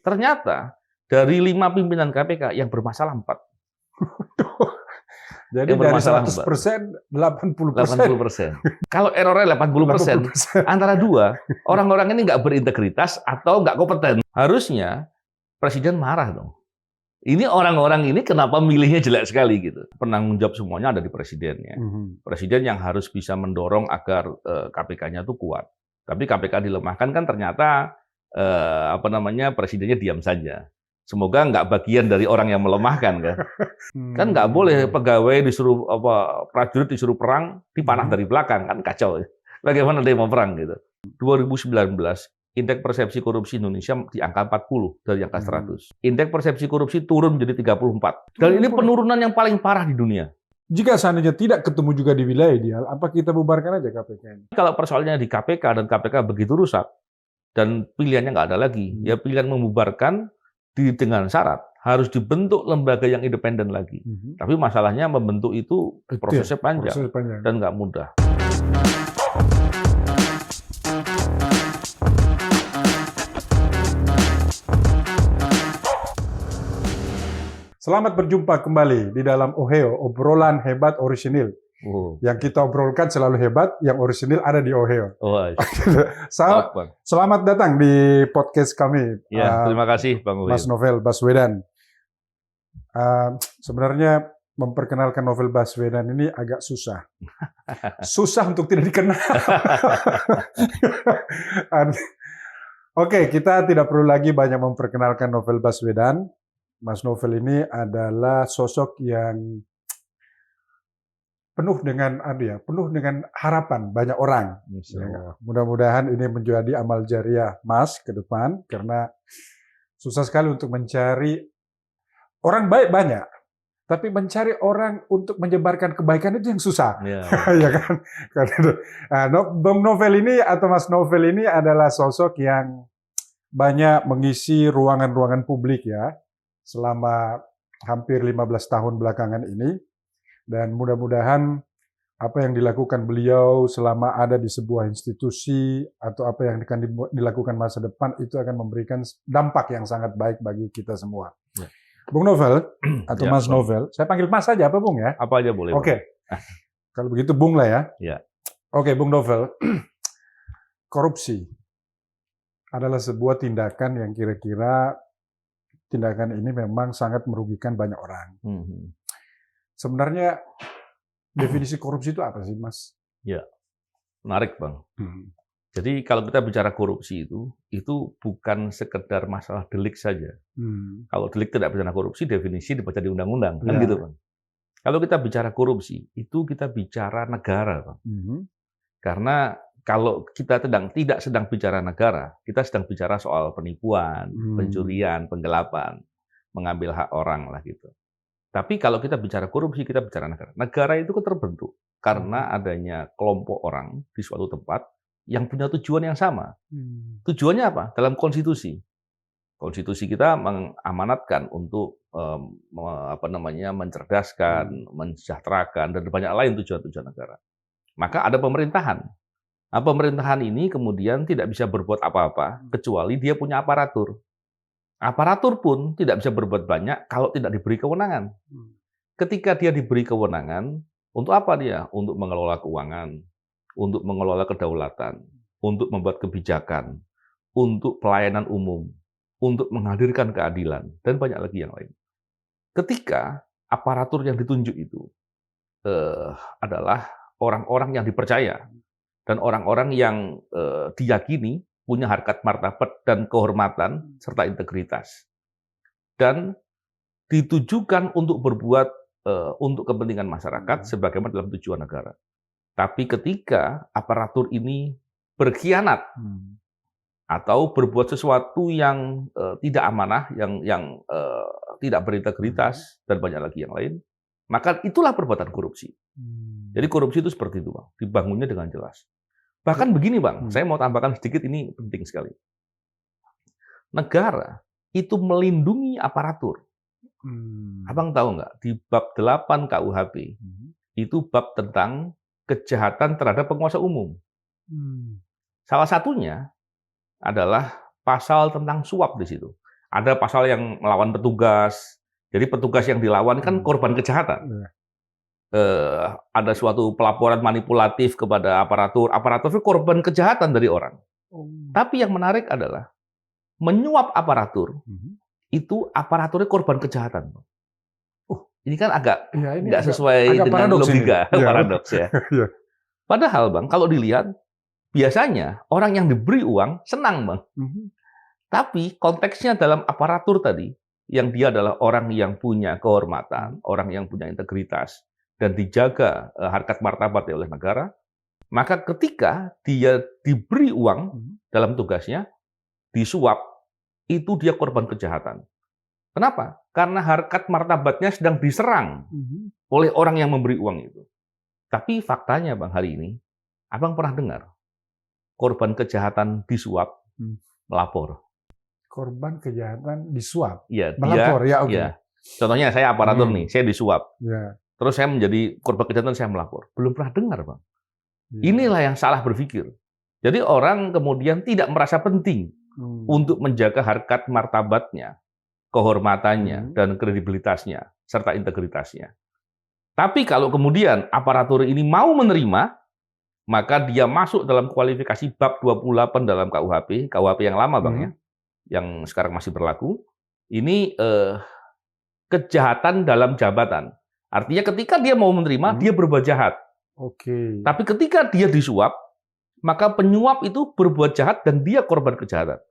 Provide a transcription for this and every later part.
Ternyata dari 5 pimpinan KPK yang bermasalah 4. Jadi Yang dari bermasalah 100%, 80%. 80%. Kalau errornya 80%, antara dua, orang-orang ini nggak berintegritas atau nggak kompeten. Harusnya Presiden marah dong. Ini orang-orang ini kenapa milihnya jelek sekali gitu. Penanggung jawab semuanya ada di Presidennya. Presiden yang harus bisa mendorong agar KPK-nya itu kuat. Tapi KPK dilemahkan kan ternyata Presidennya diam saja. Semoga nggak bagian dari orang yang melemahkan kan. Kan nggak boleh pegawai disuruh prajurit disuruh perang dipanah dari belakang kan kacau. Bagaimana dia mau perang gitu. 2019 indeks persepsi korupsi Indonesia di angka 40 dari angka 100. Indeks persepsi korupsi turun menjadi 34. Dan ini penurunan yang paling parah di dunia. Jika seandainya tidak ketemu juga di wilayah ideal, apa kita bubarkan aja KPK ini? Kalau persoalannya di KPK dan KPK begitu rusak dan pilihannya nggak ada lagi, ya pilihan membubarkan dengan syarat harus dibentuk lembaga yang independen lagi. Tapi masalahnya membentuk itu prosesnya panjang dan nggak mudah. Selamat berjumpa kembali di dalam Oheo, obrolan hebat orisinil. Yang kita obrolkan selalu hebat, yang orisinil ada di Oheo. Selamat datang di podcast kami. Ya, terima kasih Bang Oheo. Mas Novel Baswedan. Sebenarnya memperkenalkan Novel Baswedan ini agak susah. Susah untuk tidak dikenal. Oke, kita tidak perlu lagi banyak memperkenalkan Novel Baswedan. Mas Novel ini adalah sosok yang penuh dengan harapan banyak orang. Ya, mudah-mudahan ini menjadi amal jariah Mas ke depan, karena susah sekali untuk mencari orang baik banyak, tapi mencari orang untuk menyebarkan kebaikan itu yang susah. Ya kan? Bang Novel ini atau Mas Novel ini adalah sosok yang banyak mengisi ruangan-ruangan publik ya selama hampir 15 tahun belakangan ini. Dan mudah-mudahan apa yang dilakukan beliau selama ada di sebuah institusi atau apa yang akan dilakukan masa depan itu akan memberikan dampak yang sangat baik bagi kita semua. Ya. Bung Novel atau Mas Novel, saya panggil Mas saja apa Bung ya? Apa aja boleh. Oke. Kalau begitu Bung lah ya. Ya. Oke, Bung Novel. Korupsi adalah sebuah tindakan yang kira-kira tindakan ini memang sangat merugikan banyak orang. Sebenarnya definisi korupsi itu apa sih, Mas? Ya, menarik, Bang. Jadi kalau kita bicara korupsi itu bukan sekedar masalah delik saja. Kalau delik tidak pidana korupsi, definisi dibaca di undang-undang, kan gitu, Bang. Kalau kita bicara korupsi, itu kita bicara negara, Bang. Karena kalau kita tidak sedang bicara negara, kita sedang bicara soal penipuan, pencurian, penggelapan, mengambil hak orang lah gitu. Tapi kalau kita bicara korupsi, kita bicara negara. Negara itu terbentuk karena adanya kelompok orang di suatu tempat yang punya tujuan yang sama. Tujuannya apa? Dalam konstitusi. Konstitusi kita mengamanatkan untuk mencerdaskan, mensejahterakan, dan banyak lain tujuan-tujuan negara. Maka ada pemerintahan. Nah, pemerintahan ini kemudian tidak bisa berbuat apa-apa kecuali dia punya aparatur. Aparatur pun tidak bisa berbuat banyak kalau tidak diberi kewenangan. Ketika dia diberi kewenangan, untuk apa dia? Untuk mengelola keuangan, untuk mengelola kedaulatan, untuk membuat kebijakan, untuk pelayanan umum, untuk menghadirkan keadilan, dan banyak lagi yang lain. Ketika aparatur yang ditunjuk itu adalah orang-orang yang dipercaya, dan orang-orang yang diyakini punya harkat martabat dan kehormatan serta integritas, dan ditujukan untuk berbuat untuk kepentingan masyarakat sebagaimana dalam tujuan negara. Tapi ketika aparatur ini berkhianat atau berbuat sesuatu yang tidak amanah, yang tidak berintegritas dan banyak lagi yang lain, maka itulah perbuatan korupsi. Jadi korupsi itu seperti itu, Bang. Dibangunnya dengan jelas. Bahkan begini, Bang, saya mau tambahkan sedikit, ini penting sekali. Negara itu melindungi aparatur. Abang tahu nggak, di bab 8 KUHP, itu bab tentang kejahatan terhadap penguasa umum. Salah satunya adalah pasal tentang suap di situ. Ada pasal yang melawan petugas. Jadi petugas yang dilawan kan korban kejahatan. Ada suatu pelaporan manipulatif kepada aparatur. Aparatur itu korban kejahatan dari orang. Tapi yang menarik adalah menyuap aparatur. Itu aparaturnya korban kejahatan. Ini kan agak nggak sesuai dengan logika. Paradoks ya. Padahal Bang, kalau dilihat, biasanya orang yang diberi uang senang Bang. Tapi konteksnya dalam aparatur tadi, yang dia adalah orang yang punya kehormatan, orang yang punya integritas, dan dijaga harkat martabatnya oleh negara, maka ketika dia diberi uang dalam tugasnya, disuap, itu dia korban kejahatan. Kenapa? Karena harkat martabatnya sedang diserang oleh orang yang memberi uang itu. Tapi faktanya Bang, hari ini, Abang pernah dengar korban kejahatan disuap, melapor. Korban kejahatan disuap, ya, melapor, dia, ya oke. Ya. Contohnya saya aparatur nih, saya disuap. Ya. Terus saya menjadi korban kejahatan, saya melapor. Belum pernah dengar Bang. Inilah yang salah berpikir. Jadi orang kemudian tidak merasa penting untuk menjaga harkat martabatnya, kehormatannya, dan kredibilitasnya, serta integritasnya. Tapi kalau kemudian aparatur ini mau menerima, maka dia masuk dalam kualifikasi bab 28 dalam KUHP yang lama Bang ya, yang sekarang masih berlaku. Ini kejahatan dalam jabatan. Artinya ketika dia mau menerima, dia berbuat jahat. Tapi ketika dia disuap, maka penyuap itu berbuat jahat dan dia korban kejahatan.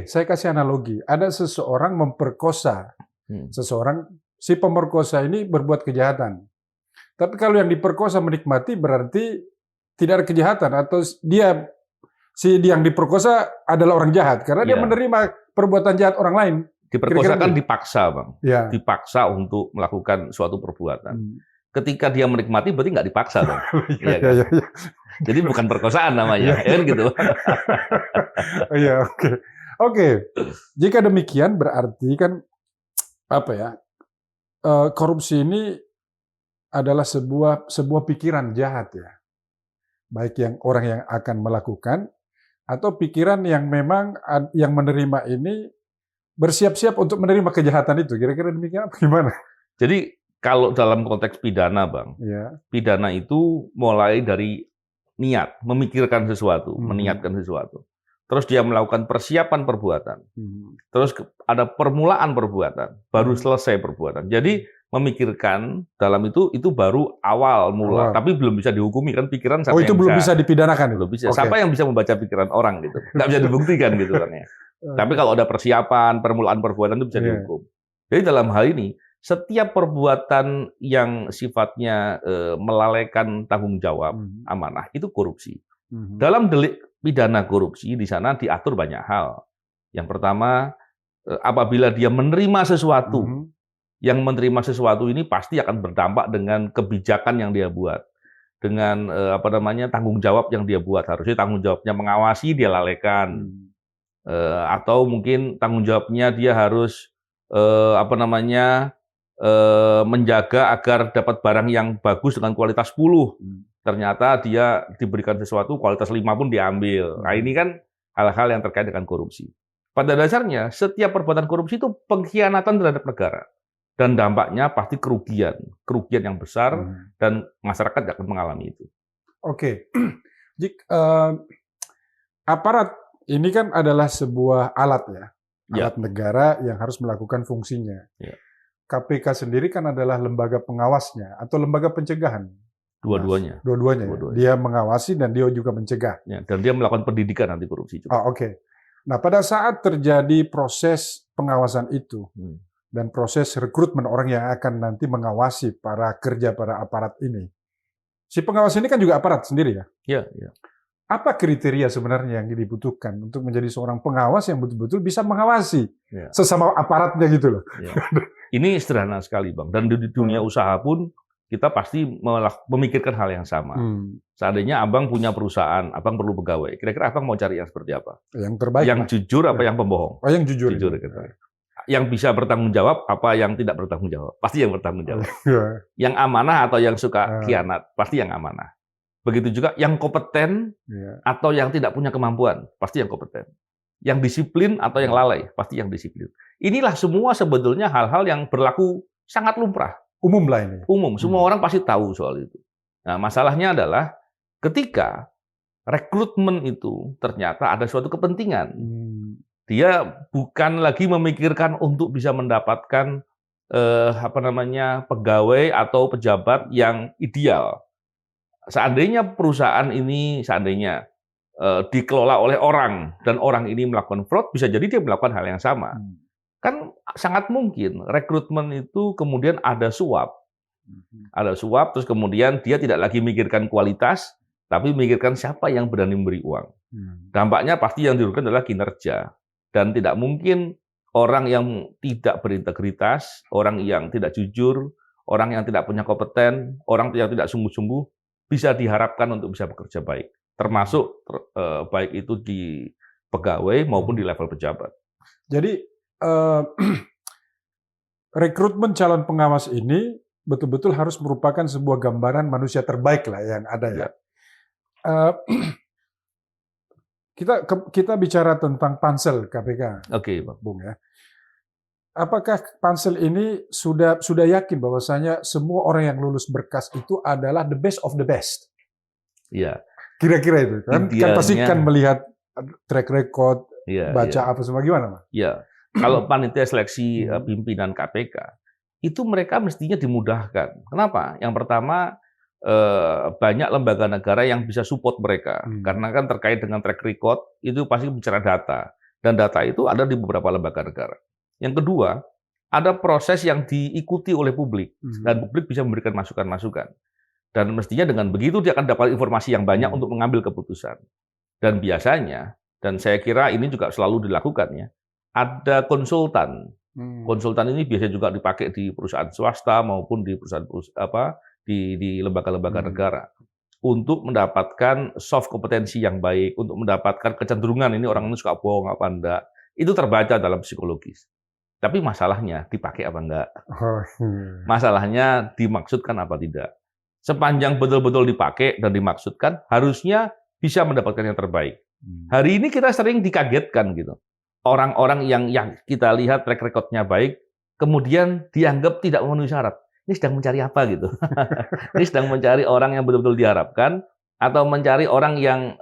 Saya kasih analogi. Ada seseorang memperkosa seseorang, si pemerkosa ini berbuat kejahatan. Tapi kalau yang diperkosa menikmati, berarti tidak ada kejahatan, atau si yang diperkosa adalah orang jahat karena dia menerima perbuatan jahat orang lain. Diperkosa kan dipaksa Bang, ya. Dipaksa untuk melakukan suatu perbuatan. Ketika dia menikmati berarti nggak dipaksa Bang. Ya, kan? Ya. Jadi bukan perkosaan namanya, ya kan gitu. Iya, oke. Jika demikian berarti kan korupsi ini adalah sebuah pikiran jahat ya. Baik yang orang yang akan melakukan atau pikiran yang memang yang menerima ini bersiap-siap untuk menerima kejahatan itu. Kira-kira demikian apa gimana? Jadi kalau dalam konteks pidana Bang, pidana itu mulai dari niat, memikirkan sesuatu, meniatkan sesuatu. Terus dia melakukan persiapan perbuatan. Terus ada permulaan perbuatan, baru selesai perbuatan. Jadi memikirkan dalam itu baru awal mula, tapi belum bisa dihukumi kan pikiran. Itu belum bisa dipidanakan? Belum bisa. Siapa yang bisa membaca pikiran orang gitu? Nggak bisa dibuktikan gitu kan ya. Tapi kalau ada persiapan, permulaan perbuatan itu bisa dihukum. Jadi dalam hal ini, setiap perbuatan yang sifatnya melalaikan tanggung jawab, amanah, itu korupsi. Dalam delik pidana korupsi, di sana diatur banyak hal. Yang pertama, apabila dia menerima sesuatu, yang menerima sesuatu ini pasti akan berdampak dengan kebijakan yang dia buat. Dengan tanggung jawab yang dia buat. Harusnya tanggung jawabnya mengawasi, dia lalaikan. Atau mungkin tanggung jawabnya dia harus menjaga agar dapat barang yang bagus dengan kualitas 10. Ternyata dia diberikan sesuatu kualitas 5 pun diambil. Nah, ini kan hal-hal yang terkait dengan korupsi. Pada dasarnya, setiap perbuatan korupsi itu pengkhianatan terhadap negara. Dan dampaknya pasti kerugian yang besar, dan masyarakat akan mengalami itu. Aparat ini kan adalah sebuah alat ya, alat negara yang harus melakukan fungsinya. KPK sendiri kan adalah lembaga pengawasnya atau lembaga pencegahan. Dua-duanya. Dua-duanya. Dia mengawasi dan dia juga mencegah. Dan dia melakukan pendidikan anti korupsi juga. Nah, pada saat terjadi proses pengawasan itu dan proses rekrutmen orang yang akan nanti mengawasi para aparat ini, si pengawas ini kan juga aparat sendiri ya? Iya. Apa kriteria sebenarnya yang dibutuhkan untuk menjadi seorang pengawas yang betul-betul bisa mengawasi sesama aparatnya gitu loh? Ini sederhana sekali Bang. Dan di dunia usaha pun kita pasti memikirkan hal yang sama. Seandainya Abang punya perusahaan, Abang perlu pegawai. Kira-kira Abang mau cari yang seperti apa? Yang terbaik. Yang jujur apa yang pembohong? Yang jujur. Yang bisa bertanggung jawab apa yang tidak bertanggung jawab? Pasti yang bertanggung jawab. Yang amanah atau yang suka khianat? Pasti yang amanah. Begitu juga yang kompeten atau yang tidak punya kemampuan, pasti yang kompeten. yang disiplin atau yang lalai? Pasti yang disiplin. Inilah semua sebetulnya hal-hal yang berlaku sangat lumrah. Umum lah ini. Umum, semua orang pasti tahu soal itu. Nah, masalahnya adalah ketika rekrutmen itu ternyata ada suatu kepentingan. Dia bukan lagi memikirkan untuk bisa mendapatkan pegawai atau pejabat yang ideal. Seandainya perusahaan ini dikelola oleh orang dan orang ini melakukan fraud, bisa jadi dia melakukan hal yang sama. Kan sangat mungkin rekrutmen itu kemudian ada suap. Ada suap, terus kemudian dia tidak lagi memikirkan kualitas, tapi memikirkan siapa yang berani memberi uang. Dampaknya pasti yang dirugikan adalah kinerja. Dan tidak mungkin orang yang tidak berintegritas, orang yang tidak jujur, orang yang tidak punya kompeten, orang yang tidak sungguh-sungguh, bisa diharapkan untuk bisa bekerja baik. Termasuk baik itu di pegawai maupun di level pejabat. Jadi rekrutmen calon pengawas ini betul-betul harus merupakan sebuah gambaran manusia terbaik lah yang ada ya. Kita bicara tentang pansel KPK, Oke, Pak Bung ya. Apakah pansel ini sudah yakin bahwasanya semua orang yang lulus berkas itu adalah the best of the best? Iya. Kira-kira itu kan pasti kan melihat track record, baca apa semua gimana, Pak? Iya. Kalau panitia seleksi pimpinan KPK itu mereka mestinya dimudahkan. Kenapa? Yang pertama banyak lembaga negara yang bisa support mereka karena kan terkait dengan track record itu pasti bicara data dan data itu ada di beberapa lembaga negara. Yang kedua, ada proses yang diikuti oleh publik dan publik bisa memberikan masukan-masukan. Dan mestinya dengan begitu dia akan dapat informasi yang banyak untuk mengambil keputusan. Dan biasanya, dan saya kira ini juga selalu dilakukan ya, ada konsultan. Konsultan ini biasanya juga dipakai di perusahaan swasta maupun di perusahaan di lembaga-lembaga negara untuk mendapatkan soft kompetensi yang baik, untuk mendapatkan kecenderungan ini orang ini suka bohong apa enggak. Itu terbaca dalam psikologis. Tapi masalahnya dipakai apa enggak? Masalahnya dimaksudkan apa tidak? Sepanjang betul-betul dipakai dan dimaksudkan, harusnya bisa mendapatkan yang terbaik. Hari ini kita sering dikagetkan gitu. Orang-orang yang kita lihat track record-nya baik, kemudian dianggap tidak memenuhi syarat. Ini sedang mencari apa gitu? Ini sedang mencari orang yang betul-betul diharapkan, atau mencari orang yang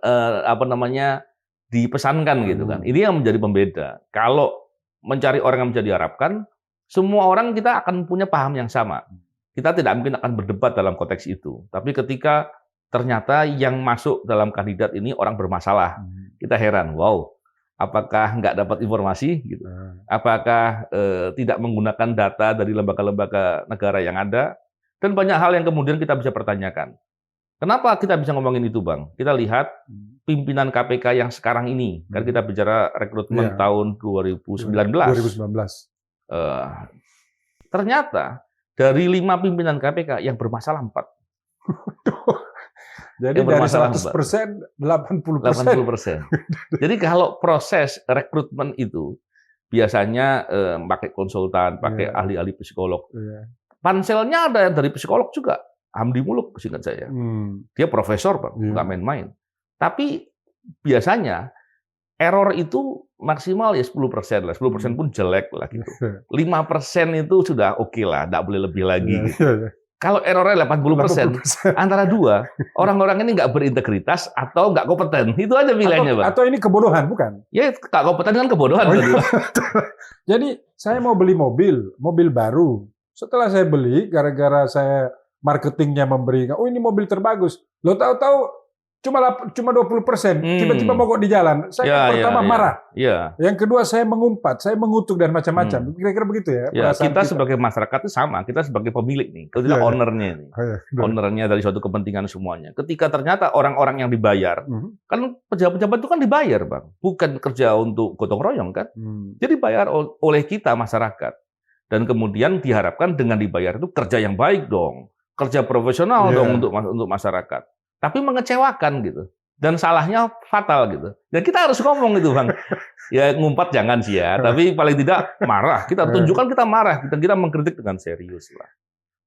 dipesankan gitu kan? Ini yang menjadi pembeda. Kalau mencari orang yang bisa diharapkan, semua orang kita akan punya paham yang sama. Kita tidak mungkin akan berdebat dalam konteks itu. Tapi ketika ternyata yang masuk dalam kandidat ini orang bermasalah, kita heran. Wow. Apakah nggak dapat informasi? Gitu. Apakah tidak menggunakan data dari lembaga-lembaga negara yang ada? Dan banyak hal yang kemudian kita bisa pertanyakan. Kenapa kita bisa ngomongin itu, Bang? Kita lihat pimpinan KPK yang sekarang ini. Kan kita bicara rekrutmen tahun 2019. Ternyata dari 5 pimpinan KPK yang bermasalah 4. Jadi dari 100%, 80%. Jadi kalau proses rekrutmen itu biasanya pakai konsultan, pakai ahli-ahli psikolog. Panselnya ada dari psikolog juga. Hamdi Muluk, seingat saya. Dia profesor, Bang, nggak main-main. Tapi biasanya error itu maksimal ya 10% lah. 10% pun jelek lah gitu. 5% itu sudah oke lah, nggak boleh lebih lagi. Gitu. Kalau errornya 80%, antara dua, orang-orang ini nggak berintegritas atau nggak kompeten. Itu aja pilihannya, Bang. Atau ini kebodohan, bukan? Ya, nggak kompeten kan kebodohan. Jadi, saya mau beli mobil baru. Setelah saya beli, gara-gara saya marketingnya memberi, oh ini mobil terbagus. Lo tahu-tahu cuma 20%, tiba-tiba mogok di jalan. Saya pertama marah. Yang kedua saya mengumpat, saya mengutuk dan macam-macam. Kira-kira begitu ya. Kita sebagai masyarakat itu sama, kita sebagai pemilik nih, kita ownernya nih, ownernya dari suatu kepentingan semuanya. Ketika ternyata orang-orang yang dibayar, kan pejabat-pejabat itu kan dibayar, Bang, bukan kerja untuk gotong royong kan, jadi dibayar oleh kita masyarakat. Dan kemudian diharapkan dengan dibayar itu kerja yang baik dong, kerja profesional dong untuk masyarakat. Tapi mengecewakan gitu. Dan salahnya fatal gitu. Dan kita harus ngomong itu, Bang. Ya ngumpat jangan sih ya, tapi paling tidak marah. Kita tunjukkan kita marah, kita mengkritik dengan serius lah.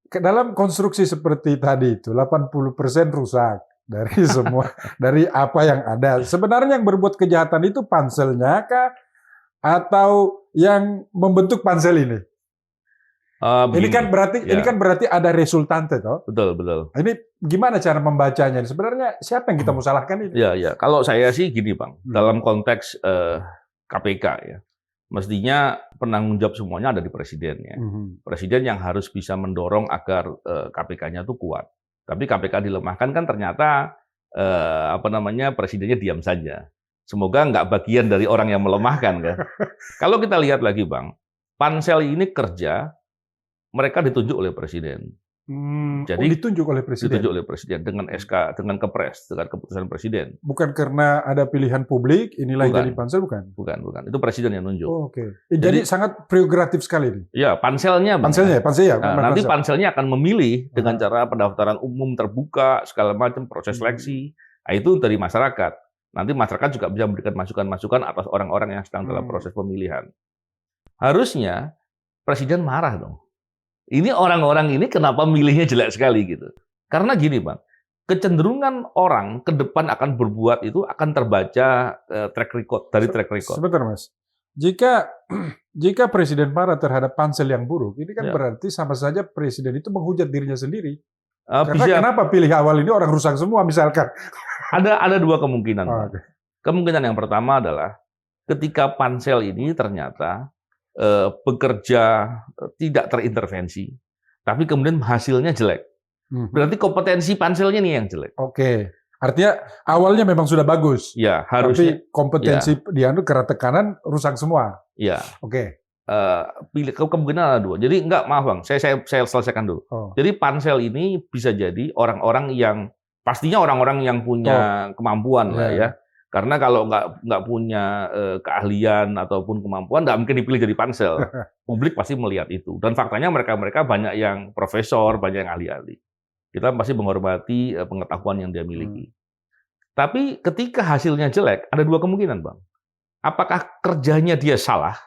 Dalam konstruksi seperti tadi itu, 80% rusak, dari semua, dari apa yang ada. Sebenarnya yang berbuat kejahatan itu panselnya kah? Atau yang membentuk pansel ini? Ini kan berarti ada resultante, toh? Betul, betul. Ini gimana cara membacanya? Sebenarnya siapa yang kita mau salahkan ini? Ya. Kalau saya sih gini, Bang. Dalam konteks KPK ya, mestinya penanggung jawab semuanya ada di presiden ya. Presiden yang harus bisa mendorong agar KPK-nya itu kuat. Tapi KPK dilemahkan kan ternyata presidennya diam saja. Semoga nggak bagian dari orang yang melemahkan kan. Kalau kita lihat lagi, Bang, pansel ini kerja, mereka ditunjuk oleh presiden. Jadi ditunjuk oleh presiden. Ditunjuk oleh presiden dengan SK, dengan Kepres, dengan keputusan presiden. Bukan karena ada pilihan publik, inilah yang jadi pansel, bukan? Bukan. Itu presiden yang nunjuk. Oh, oke. Jadi sangat prerogatif sekali nih. Ya, panselnya. Panselnya ya. Nanti panselnya akan memilih dengan cara pendaftaran umum terbuka, segala macam proses seleksi. Nah, itu dari masyarakat. Nanti masyarakat juga bisa memberikan masukan-masukan atas orang-orang yang sedang dalam proses pemilihan. Harusnya presiden marah dong. Ini orang-orang ini kenapa milihnya jelek sekali gitu. Karena gini, Bang, kecenderungan orang ke depan akan berbuat itu akan terbaca track record. Sebentar, Mas. Jika presiden marah terhadap pansel yang buruk, ini kan berarti sama saja presiden itu menghujat dirinya sendiri. Kenapa pilih awal ini orang rusak semua misalkan? Ada dua kemungkinan. Kemungkinan yang pertama adalah ketika pansel ini ternyata bekerja tidak terintervensi, tapi kemudian hasilnya jelek. Berarti kompetensi panselnya nih yang jelek. Oke. Artinya awalnya memang sudah bagus. Ya, harusnya. Tapi kompetensi dia itu karena tekanan rusak semua. Iya. Oke. Kemungkinan ada dua. Jadi maaf Bang, saya selesaikan dulu. Jadi pansel ini bisa jadi orang-orang yang pastinya orang-orang yang punya kemampuan lah ya. Karena kalau nggak punya keahlian ataupun kemampuan, nggak mungkin dipilih jadi pansel. Publik pasti melihat itu. Dan faktanya mereka banyak yang profesor, banyak yang ahli-ahli. Kita pasti menghormati pengetahuan yang dia miliki. Tapi ketika hasilnya jelek, ada dua kemungkinan, Bang. Apakah kerjanya dia salah,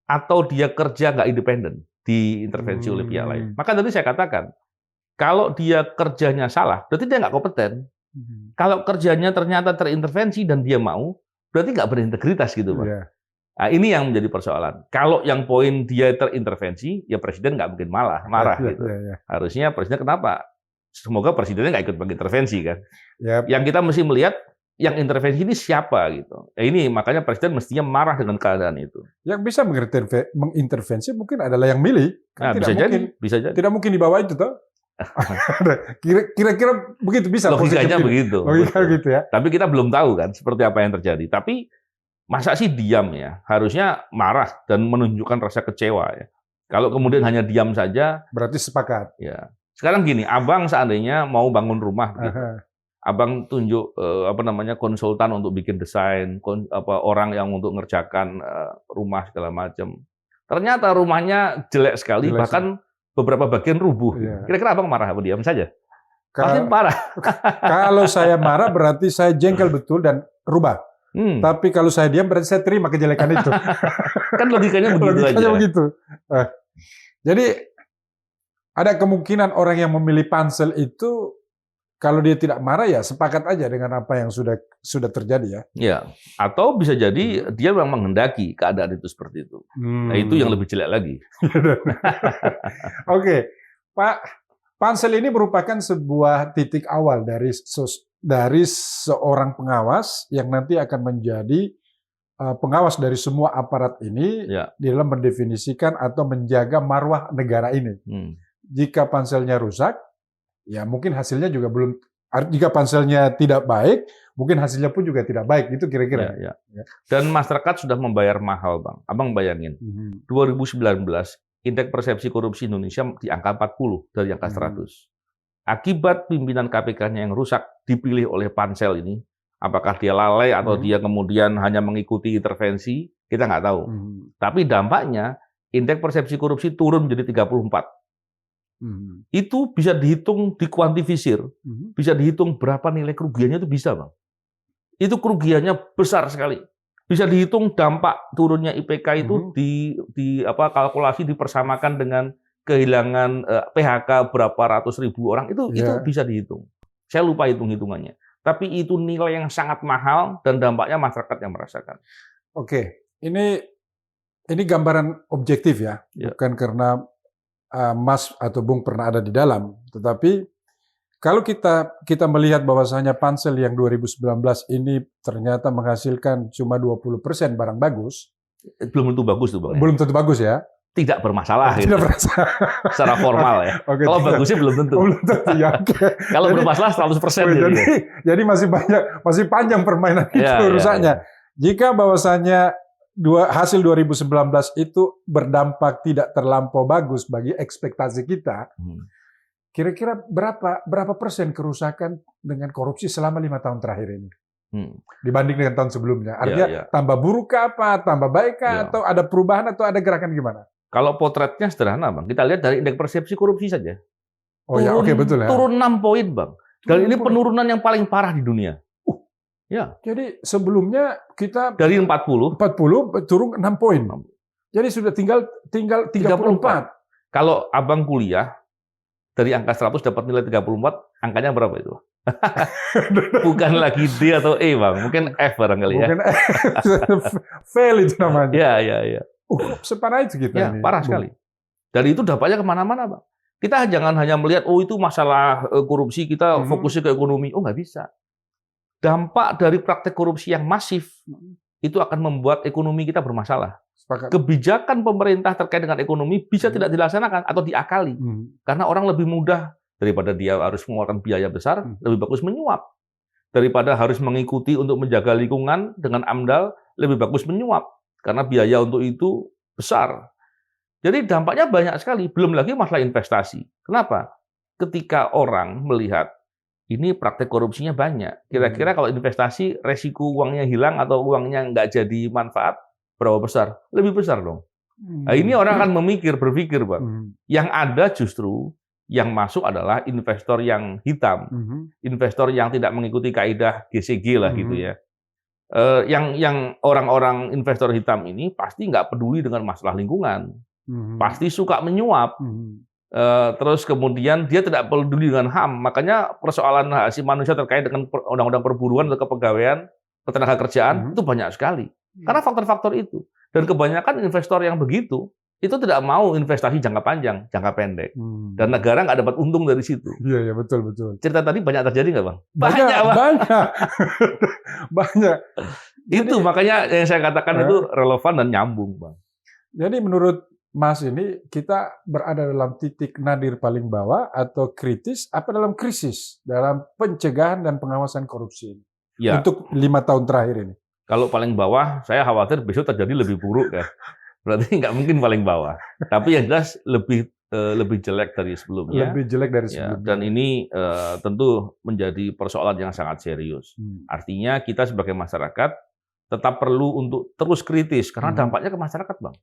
atau dia kerja nggak independen, diintervensi oleh pihak lain. Maka tadi saya katakan, kalau dia kerjanya salah, berarti dia nggak kompeten. Kalau kerjanya ternyata terintervensi dan dia mau, berarti nggak berintegritas gitu, Pak. Nah, ini yang menjadi persoalan. Kalau yang poin dia terintervensi, ya presiden nggak mungkin marah gitu. Harusnya presiden kenapa? Semoga presidennya nggak ikut mengintervensi kan. Yang kita mesti melihat yang intervensi ini siapa gitu. Ini makanya presiden mestinya marah dengan keadaan itu. Yang bisa mengintervensi mungkin adalah yang milih. Kan bisa jadi. Tidak mungkin di bawah itu toh. Kira-kira begitu bisa. Logikanya begitu. Logika gitu ya. Tapi kita belum tahu kan seperti apa yang terjadi. Tapi masa sih diam ya? Harusnya marah dan menunjukkan rasa kecewa ya. Kalau kemudian hanya diam saja, berarti sepakat. Ya. Sekarang gini, Abang seandainya mau bangun rumah gitu. Abang tunjuk konsultan untuk bikin desain, orang yang untuk ngerjakan rumah segala macam. Ternyata rumahnya jelek sekali, bahkan beberapa bagian rubuh. Kira-kira Abang marah apa diam saja? Pasti marah. Kalau saya marah berarti saya jengkel betul dan rubah. Tapi kalau saya diam berarti saya terima kejelekan itu. Kan logikanya begitu aja. Begitu. Jadi ada kemungkinan orang yang memilih pansel itu kalau dia tidak marah ya sepakat aja dengan apa yang sudah terjadi ya. Ya, atau bisa jadi dia memang menghendaki keadaan itu seperti itu. Nah, itu yang lebih jelek lagi. Oke, Pak, pansel ini merupakan sebuah titik awal dari seorang pengawas yang nanti akan menjadi pengawas dari semua aparat ini di dalam mendefinisikan atau menjaga marwah negara ini. Jika panselnya rusak, ya mungkin hasilnya juga belum. Jika panselnya tidak baik, mungkin hasilnya pun juga tidak baik. Itu kira-kira. Ya. Dan masyarakat sudah membayar mahal, Bang. Abang bayangin, 2019 indeks persepsi korupsi Indonesia di angka 40 dari angka 100. Akibat pimpinan KPK-nya yang rusak dipilih oleh pansel ini, apakah dia lalai atau dia kemudian hanya mengikuti intervensi, kita nggak tahu. Tapi dampaknya indeks persepsi korupsi turun menjadi 34. Itu bisa dihitung, dikuantifisir, bisa dihitung berapa nilai kerugiannya itu bisa, Bang. Itu kerugiannya besar sekali. Bisa dihitung dampak turunnya IPK itu kalkulasi dipersamakan dengan kehilangan PHK berapa ratus ribu orang itu bisa dihitung. Saya lupa hitung-hitungannya. Tapi itu nilai yang sangat mahal dan dampaknya masyarakat yang merasakan. Oke, ini gambaran objektif ya, bukan karena Mas atau Bung pernah ada di dalam, tetapi kalau kita melihat bahwasanya Pansel yang 2019 ini ternyata menghasilkan cuma 20% barang bagus, belum tentu bagus tuh Bang. Belum tentu bagus ya. Tidak bermasalah Tidak gitu. bermasalah. Secara formal ya. Oke, kalau bagusnya belum tentu. Belum tentu ya. Okay. Kalau bermasalah 100% jadi masih panjang permainan itu rusaknya. Jika bahwasanya hasil 2019 itu berdampak tidak terlampau bagus bagi ekspektasi kita, kira-kira berapa persen kerusakan dengan korupsi selama 5 tahun terakhir ini? Dibanding dengan tahun sebelumnya. Artinya tambah buruk apa, tambah baik atau ada perubahan atau ada gerakan gimana? Kalau potretnya sederhana Bang, kita lihat dari indeks persepsi korupsi saja. Betul ya. Turun 6 poin Bang. Dan ini penurunan yang paling parah di dunia. Jadi sebelumnya kita dari 40 turun 6 poin. Jadi sudah tinggal 34. Kalau Abang kuliah dari angka 100 dapat nilai 34, angkanya berapa itu? Bukan lagi D atau E, Bang. Mungkin F barangkali ya. Mungkin fail itu namanya. Iya. Separah itu kita ini. Parah sekali. Dan itu dampaknya kemana-mana, Bang. Kita jangan hanya melihat, itu masalah korupsi, kita fokusnya ke ekonomi. Nggak bisa. Dampak dari praktek korupsi yang masif, itu akan membuat ekonomi kita bermasalah. Sepakat. Kebijakan pemerintah terkait dengan ekonomi bisa tidak dilaksanakan atau diakali. Karena orang lebih mudah, daripada dia harus mengeluarkan biaya besar, lebih bagus menyuap. Daripada harus mengikuti untuk menjaga lingkungan dengan AMDAL, lebih bagus menyuap. Karena biaya untuk itu besar. Jadi dampaknya banyak sekali. Belum lagi masalah investasi. Kenapa? Ketika orang melihat ini praktek korupsinya banyak. Kira-kira kalau investasi, resiko uangnya hilang atau uangnya nggak jadi manfaat, berapa besar? Lebih besar dong. Nah, ini orang akan berpikir, Bang. Yang ada justru yang masuk adalah investor yang hitam, investor yang tidak mengikuti kaidah GCG lah gitu ya. Yang orang-orang investor hitam ini pasti nggak peduli dengan masalah lingkungan, pasti suka menyuap. Terus kemudian dia tidak peduli dengan HAM, makanya persoalan hak asasi manusia terkait dengan undang-undang perburuan atau kepegawaian, ketenagakerjaan itu banyak sekali. Karena faktor-faktor itu. Dan kebanyakan investor yang begitu, itu tidak mau investasi jangka panjang, jangka pendek. Dan negara nggak dapat untung dari situ. Iya, betul. Cerita tadi banyak terjadi nggak, Bang? Banyak. Itu makanya yang saya katakan itu relevan dan nyambung, Bang. Jadi menurut Mas ini, kita berada dalam titik nadir paling bawah atau kritis, apa dalam krisis, dalam pencegahan dan pengawasan korupsi ini? Ya. Untuk 5 tahun terakhir ini. Kalau paling bawah, saya khawatir besok terjadi lebih buruk ya. Berarti nggak mungkin paling bawah. Tapi yang jelas lebih jelek dari sebelumnya. Lebih jelek dari sebelumnya. Dan ini tentu menjadi persoalan yang sangat serius. Artinya kita sebagai masyarakat tetap perlu untuk terus kritis karena dampaknya ke masyarakat, Bang.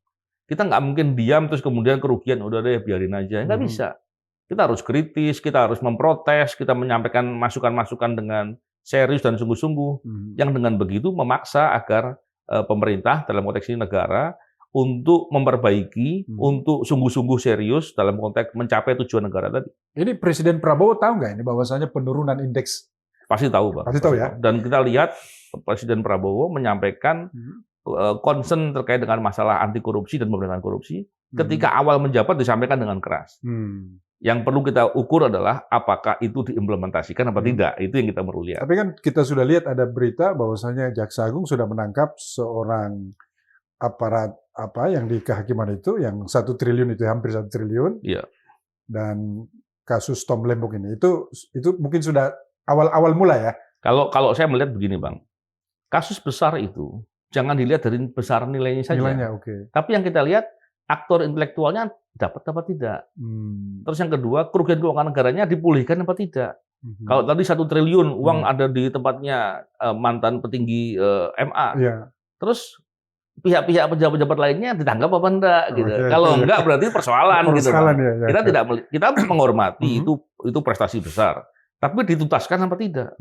Kita nggak mungkin diam terus kemudian kerugian udah deh biarin aja. Nggak bisa. Kita harus kritis, kita harus memprotes, kita menyampaikan masukan-masukan dengan serius dan sungguh-sungguh. Yang dengan begitu memaksa agar pemerintah dalam konteks ini negara untuk memperbaiki, untuk sungguh-sungguh serius dalam konteks mencapai tujuan negara tadi. Ini Presiden Prabowo tahu nggak ini bahwasanya penurunan indeks? Pasti tahu, Bang. Pasti tahu ya. Dan kita lihat Presiden Prabowo menyampaikan concern terkait dengan masalah anti korupsi dan pemberantasan korupsi. Ketika awal menjabat disampaikan dengan keras. Yang perlu kita ukur adalah apakah itu diimplementasikan apa tidak. Itu yang kita perlu lihat. Tapi kan kita sudah lihat ada berita bahwasanya Jaksa Agung sudah menangkap seorang aparat yang di kehakiman itu yang 1 triliun itu hampir 1 triliun. Iya. Dan kasus Tom Lembong ini itu mungkin sudah awal mula ya. Kalau saya melihat begini, Bang. Kasus besar itu jangan dilihat dari besar nilainya saja. Nilainya, oke. Tapi yang kita lihat aktor intelektualnya dapat apa tidak. Terus yang kedua, kerugian keuangan negaranya dipulihkan apa tidak. Kalau tadi 1 triliun uang ada di tempatnya mantan petinggi MA. Yeah. Terus pihak-pihak pejabat-pejabat lainnya ditangkap apa enggak gitu. Kalau enggak berarti persoalan gitu. Ya, kita menghormati itu prestasi besar. Tapi dituntaskan apa tidak?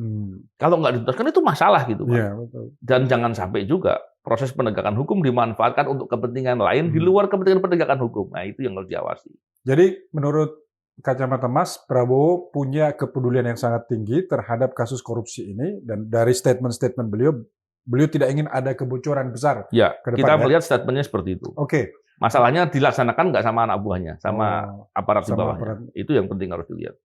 Kalau nggak dituntaskan itu masalah gitu, Pak. Ya, betul. Dan jangan sampai juga proses penegakan hukum dimanfaatkan untuk kepentingan lain di luar kepentingan penegakan hukum. Nah, itu yang harus diawasi. Jadi menurut kacamata Mas, Prabowo punya kepedulian yang sangat tinggi terhadap kasus korupsi ini, dan dari statement-statement beliau, beliau tidak ingin ada kebocoran besar Ya, ke depan, kita ya? melihat statementnya seperti itu. Oke. Masalahnya dilaksanakan nggak sama anak buahnya, sama aparat di sama bawahnya. aparat. Itu yang penting harus dilihat.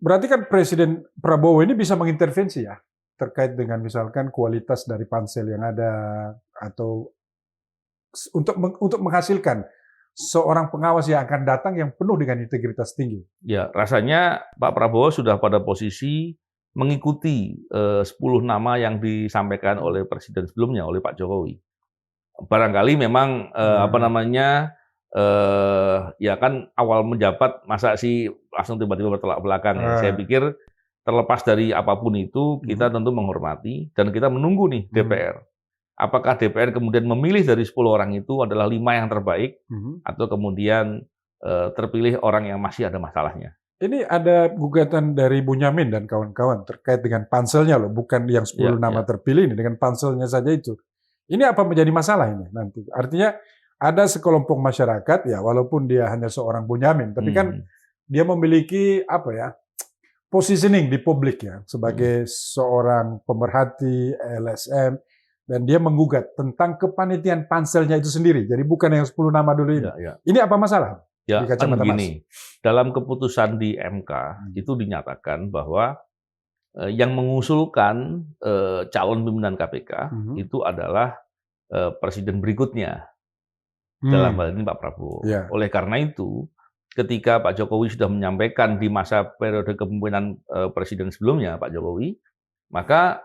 Berarti kan Presiden Prabowo ini bisa mengintervensi ya, terkait dengan misalkan kualitas dari pansel yang ada, atau untuk menghasilkan seorang pengawas yang akan datang yang penuh dengan integritas tinggi. Ya, rasanya Pak Prabowo sudah pada posisi mengikuti 10 nama yang disampaikan oleh Presiden sebelumnya, oleh Pak Jokowi. Barangkali memang ya kan awal menjabat masa sih langsung tiba-tiba bertolak belakang ya. Saya pikir terlepas dari apapun itu, kita tentu menghormati dan kita menunggu nih DPR. Apakah DPR kemudian memilih dari 10 orang itu adalah 5 yang terbaik, atau kemudian terpilih orang yang masih ada masalahnya. Ini ada gugatan dari Bunyamin dan kawan-kawan terkait dengan panselnya loh, bukan yang 10 nama terpilih ini, dengan panselnya saja itu. Ini apa menjadi masalah ini nanti? Artinya ada sekelompok masyarakat ya, walaupun dia hanya seorang Bunyamin, tapi kan dia memiliki positioning di publik ya, sebagai seorang pemerhati LSM, dan dia menggugat tentang kepanitiaan panselnya itu sendiri. Jadi bukan yang 10 nama dulu ini. Ini apa masalah? Ya, kan begini, dalam keputusan di MK itu dinyatakan bahwa yang mengusulkan calon pimpinan KPK itu adalah presiden berikutnya, dalam hal ini Pak Prabowo. Oleh karena itu, ketika Pak Jokowi sudah menyampaikan di masa periode kepemimpinan presiden sebelumnya, Pak Jokowi, maka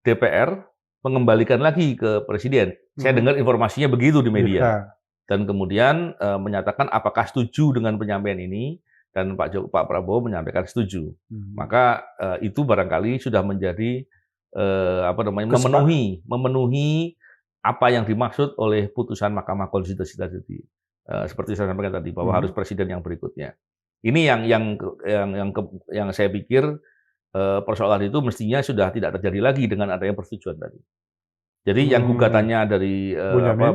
DPR mengembalikan lagi ke presiden. Saya dengar informasinya begitu di media. Dan kemudian menyatakan apakah setuju dengan penyampaian ini, dan Pak Prabowo menyampaikan setuju. Maka itu barangkali sudah menjadi memenuhi apa yang dimaksud oleh putusan Mahkamah Konstitusi tadi. Seperti saya sampaikan tadi, bahwa harus presiden yang berikutnya. Ini yang saya pikir persoalan itu mestinya sudah tidak terjadi lagi dengan adanya persetujuan tadi. Jadi yang gugatannya dari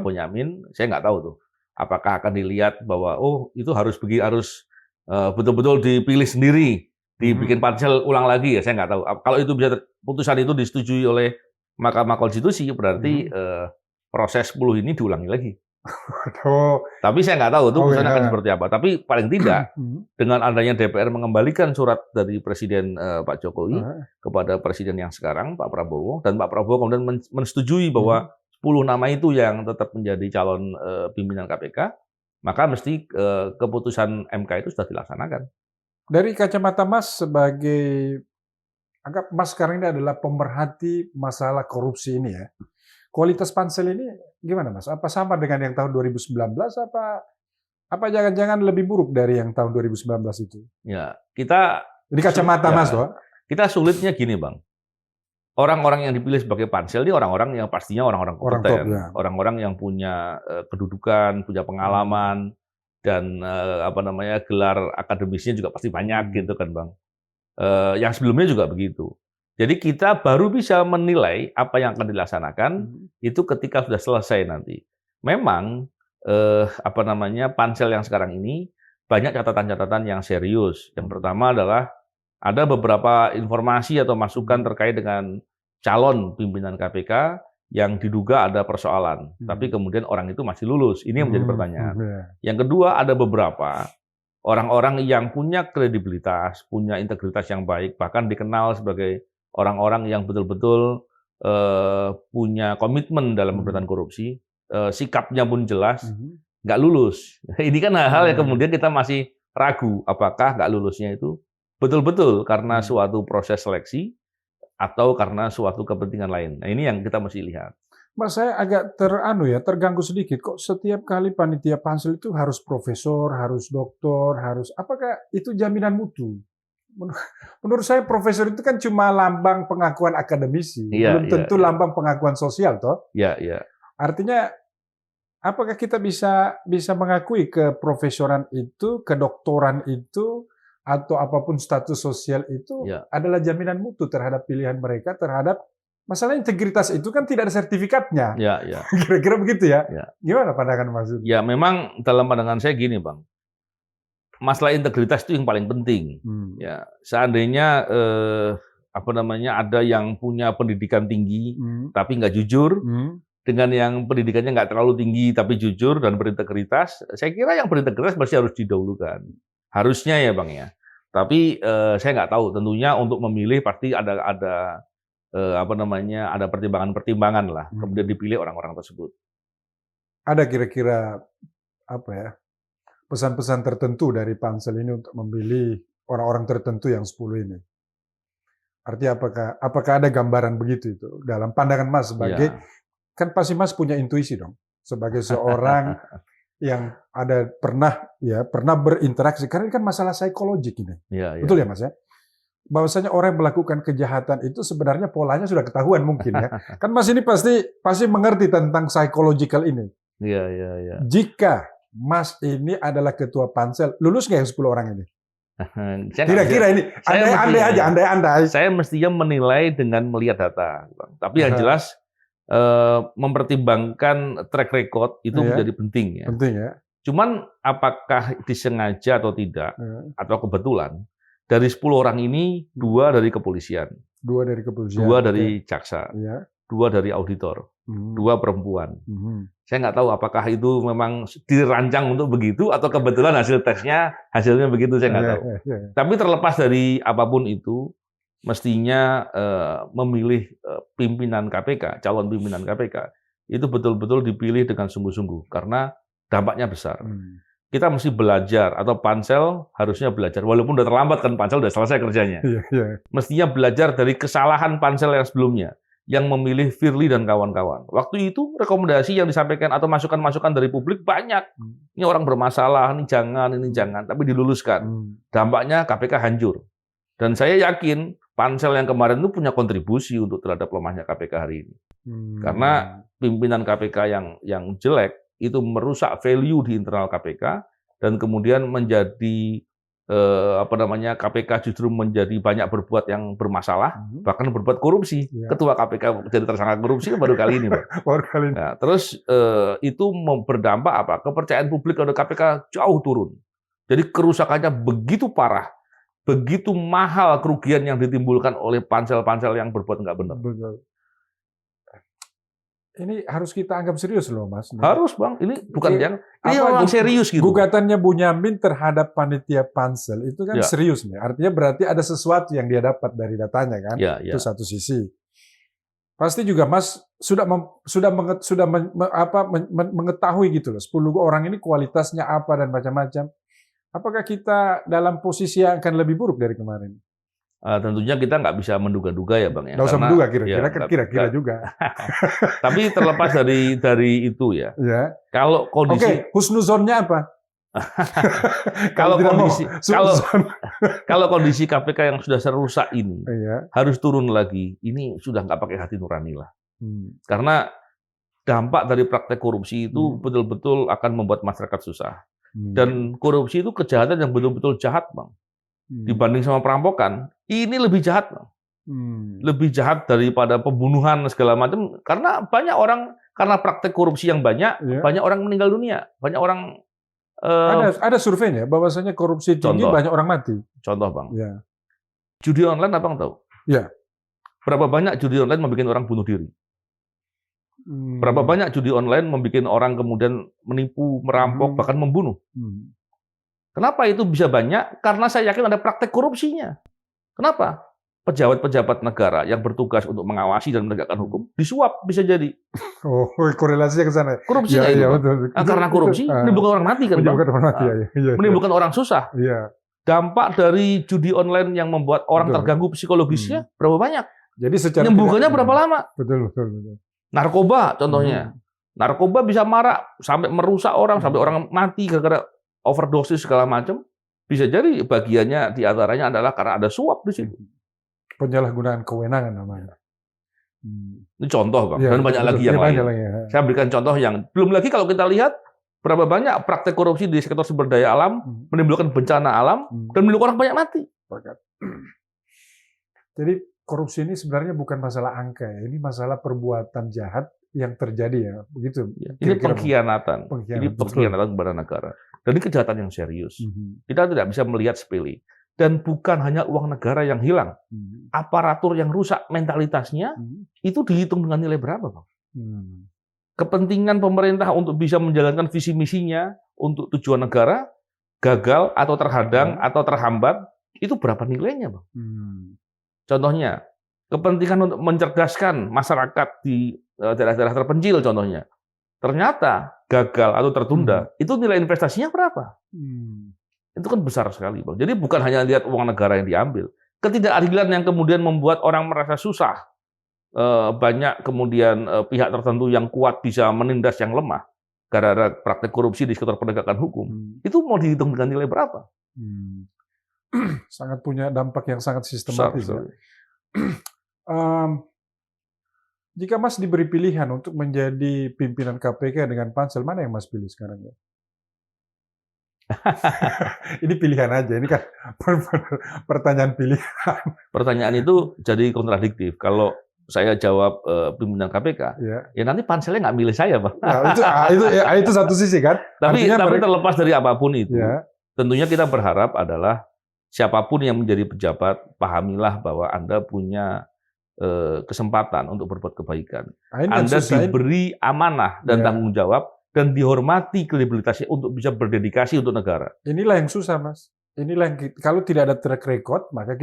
Bunyamin, saya nggak tahu tuh, apakah akan dilihat bahwa itu harus betul-betul dipilih sendiri, dibikin pansel ulang lagi ya, saya nggak tahu. Kalau itu bisa putusan itu disetujui oleh Mahkamah Konstitusi, berarti proses 10 ini diulangi lagi. Tapi saya nggak tahu itu putusannya akan seperti apa. Tapi paling tidak dengan adanya DPR mengembalikan surat dari Presiden Pak Jokowi kepada Presiden yang sekarang, Pak Prabowo, dan Pak Prabowo kemudian menyetujui bahwa 10 nama itu yang tetap menjadi calon pimpinan KPK, maka mesti keputusan MK itu sudah dilaksanakan. Dari kacamata Mas sebagai, anggap Mas sekarang ini adalah pemerhati masalah korupsi ini ya. Kualitas pansel ini gimana Mas? Apa sama dengan yang tahun 2019? Apa jangan-jangan lebih buruk dari yang tahun 2019 itu? Ya, kita di kacamata Mas loh. Kita sulitnya gini, Bang. Orang-orang yang dipilih sebagai pansel ini orang-orang yang pastinya orang-orang kompeten, orang-orang yang punya kedudukan, punya pengalaman, dan gelar akademisnya juga pasti banyak gitu kan, Bang. Yang sebelumnya juga begitu. Jadi kita baru bisa menilai apa yang akan dilaksanakan itu ketika sudah selesai nanti. Memang pansel yang sekarang ini banyak catatan-catatan yang serius. Yang pertama adalah ada beberapa informasi atau masukan terkait dengan calon pimpinan KPK yang diduga ada persoalan, tapi kemudian orang itu masih lulus. Ini yang menjadi pertanyaan. Yang kedua, ada beberapa orang-orang yang punya kredibilitas, punya integritas yang baik, bahkan dikenal sebagai orang-orang yang betul-betul punya komitmen dalam pemberantasan korupsi, sikapnya pun jelas, nggak lulus. Ini kan hal-hal yang kemudian kita masih ragu, apakah nggak lulusnya itu betul-betul karena suatu proses seleksi atau karena suatu kepentingan lain. Nah, ini yang kita mesti lihat. Mas, saya agak terganggu sedikit. Kok setiap kali panitia pansel itu harus profesor, harus doktor, apakah itu jaminan mutu? Menurut saya profesor itu kan cuma lambang pengakuan akademisi, belum tentu lambang pengakuan sosial, toh? Iya. Artinya, apakah kita bisa mengakui keprofesoran itu, kedoktoran itu, atau apapun status sosial itu adalah jaminan mutu terhadap pilihan mereka terhadap masalah integritas itu kan tidak ada sertifikatnya. Ya, ya. Kira-kira begitu ya. Ya. Gimana pandangan Mas? Ya, memang dalam pandangan saya gini, Bang. Masalah integritas itu yang paling penting. Ya, seandainya ada yang punya pendidikan tinggi tapi nggak jujur, dengan yang pendidikannya nggak terlalu tinggi tapi jujur dan berintegritas, saya kira yang berintegritas pasti harus didahulukan. Harusnya ya, Bang ya. Tapi saya nggak tahu. Tentunya untuk memilih pasti ada pertimbangan-pertimbangan lah. Kemudian dipilih orang-orang tersebut. Ada kira-kira pesan-pesan tertentu dari pansel ini untuk memilih orang-orang tertentu yang 10 ini? Artinya apakah ada gambaran begitu itu dalam pandangan Mas sebagai kan pasti Mas punya intuisi dong sebagai seorang yang pernah berinteraksi, karena ini kan masalah psikologik ini. Betul ya Mas ya? Bahwasanya orang yang melakukan kejahatan itu sebenarnya polanya sudah ketahuan mungkin ya. Kan Mas ini pasti mengerti tentang psychological ini. Iya. Jika Mas ini adalah ketua pansel, lulus nggak yang 10 orang ini? Kira-kira ini, andai-andai. Saya mestinya menilai dengan melihat data. Tapi yang jelas mempertimbangkan track record itu menjadi penting ya. Penting ya. Cuman apakah disengaja atau tidak, atau kebetulan, dari 10 orang ini 2 dari kepolisian, 2 dari kepolisian, 2 dari jaksa, 2 dari auditor, 2 perempuan. Saya nggak tahu apakah itu memang dirancang untuk begitu atau kebetulan hasilnya begitu, saya nggak tahu. Tapi terlepas dari apapun itu, mestinya memilih pimpinan KPK, calon pimpinan KPK, itu betul-betul dipilih dengan sungguh-sungguh karena dampaknya besar. Kita mesti belajar, atau pansel harusnya belajar, walaupun udah terlambat kan, pansel udah selesai kerjanya. Mestinya belajar dari kesalahan pansel yang sebelumnya, yang memilih Firly dan kawan-kawan. Waktu itu rekomendasi yang disampaikan atau masukan-masukan dari publik banyak. Ini orang bermasalah, ini jangan, tapi diluluskan. Dampaknya KPK hancur. Dan saya yakin pansel yang kemarin itu punya kontribusi untuk terhadap lemahnya KPK hari ini. Karena pimpinan KPK yang jelek itu merusak value di internal KPK dan kemudian menjadi KPK justru menjadi banyak berbuat yang bermasalah, bahkan berbuat korupsi. Ketua KPK jadi tersangka korupsi baru kali ini, Pak. Nah, terus itu berdampak apa? Kepercayaan publik pada KPK jauh turun. Jadi kerusakannya begitu parah, begitu mahal kerugian yang ditimbulkan oleh pansel-pansel yang berbuat nggak benar. Betul. Ini harus kita anggap serius loh, Mas. Harus, Bang. Ini bukan ini memang serius gitu. Gugatannya Bunyamin terhadap panitia pansel itu kan serius nih. Artinya berarti ada sesuatu yang dia dapat dari datanya kan. Itu satu sisi. Pasti juga Mas sudah mengetahui gitu loh. 10 orang ini kualitasnya apa dan macam-macam. Apakah kita dalam posisi yang akan lebih buruk dari kemarin? Tentunya kita nggak bisa menduga-duga ya, Bang ya. Nggak usah menduga, kira-kira juga. Tapi terlepas dari itu ya. Kalau kondisi husnuzonnya apa? kalau kondisi KPK yang sudah serusak ini harus turun lagi, ini sudah nggak pakai hati nurani lah. Karena dampak dari praktek korupsi itu betul-betul akan membuat masyarakat susah. Dan korupsi itu kejahatan yang betul-betul jahat, Bang. Dibanding sama perampokan, ini lebih jahat, Bang. Lebih jahat daripada pembunuhan segala macam. Karena banyak orang, karena praktek korupsi yang banyak orang meninggal dunia, banyak orang. Ada surveinya bahwasanya korupsi tinggi banyak orang mati. Contoh, Bang. Judi online, Abang tahu? Berapa banyak judi online membuat orang bunuh diri? Berapa banyak judi online membuat orang kemudian menipu, merampok, bahkan membunuh? Kenapa itu bisa banyak? Karena saya yakin ada praktek korupsinya. Kenapa? Pejabat-pejabat negara yang bertugas untuk mengawasi dan menegakkan hukum disuap, bisa jadi. Oh, korelasinya ke sana. Korupsinya itu. Betul. Karena korupsi menimbulkan orang mati kan, Bang? Menimbulkan orang susah. Dampak dari judi online yang membuat orang terganggu psikologisnya berapa banyak? Jadi secara menyembuhkannya berapa lama? Betul. Narkoba contohnya. Narkoba bisa marak sampai merusak orang, sampai orang mati gara-gara overdosis segala macam. Bisa jadi bagiannya diantaranya adalah karena ada suap di situ. Penyalahgunaan kewenangan namanya. Ini contoh, Bang. Dan banyak lagi yang lain. Saya berikan contoh yang belum lagi kalau kita lihat berapa banyak praktek korupsi di sektor sumber daya alam menimbulkan bencana alam dan menimbulkan orang banyak mati. Jadi korupsi ini sebenarnya bukan masalah angka ya, ini masalah perbuatan jahat yang terjadi ya, begitu. Ya, ini pengkhianatan. Ini pengkhianatan kepada negara. Dan ini kejahatan yang serius. Kita tidak bisa melihat sepele. Dan bukan hanya uang negara yang hilang, aparatur yang rusak mentalitasnya itu dihitung dengan nilai berapa, Bang? Kepentingan pemerintah untuk bisa menjalankan visi misinya untuk tujuan negara gagal atau terhadang atau terhambat, itu berapa nilainya, Bang? Contohnya, kepentingan untuk mencerdaskan masyarakat di daerah-daerah terpencil contohnya, ternyata gagal atau tertunda, itu nilai investasinya berapa? Itu kan besar sekali, Bang. Jadi bukan hanya lihat uang negara yang diambil. Ketidakadilan yang kemudian membuat orang merasa susah. Banyak kemudian pihak tertentu yang kuat bisa menindas yang lemah. Gara-gara praktek korupsi di sektor penegakan hukum. Itu mau dihitung dengan nilai berapa? Sangat punya dampak yang sangat sistematis. Ya. Jika Mas diberi pilihan untuk menjadi pimpinan KPK dengan pansel, mana yang Mas pilih sekarang ya? Ini pilihan aja, ini kan pertanyaan pilihan. Pertanyaan itu jadi kontradiktif. Kalau saya jawab pimpinan KPK, ya nanti panselnya nggak milih saya, Bang. Nah, itu satu sisi kan. Tapi terlepas dari apapun itu, tentunya kita berharap adalah siapapun yang menjadi pejabat, pahamilah bahwa Anda punya kesempatan untuk berbuat kebaikan. Anda diberi amanah dan tanggung jawab, dan dihormati kredibilitasnya untuk bisa berdedikasi untuk negara. Inilah yang susah, Mas. Inilah yang kalau tidak ada track record, maka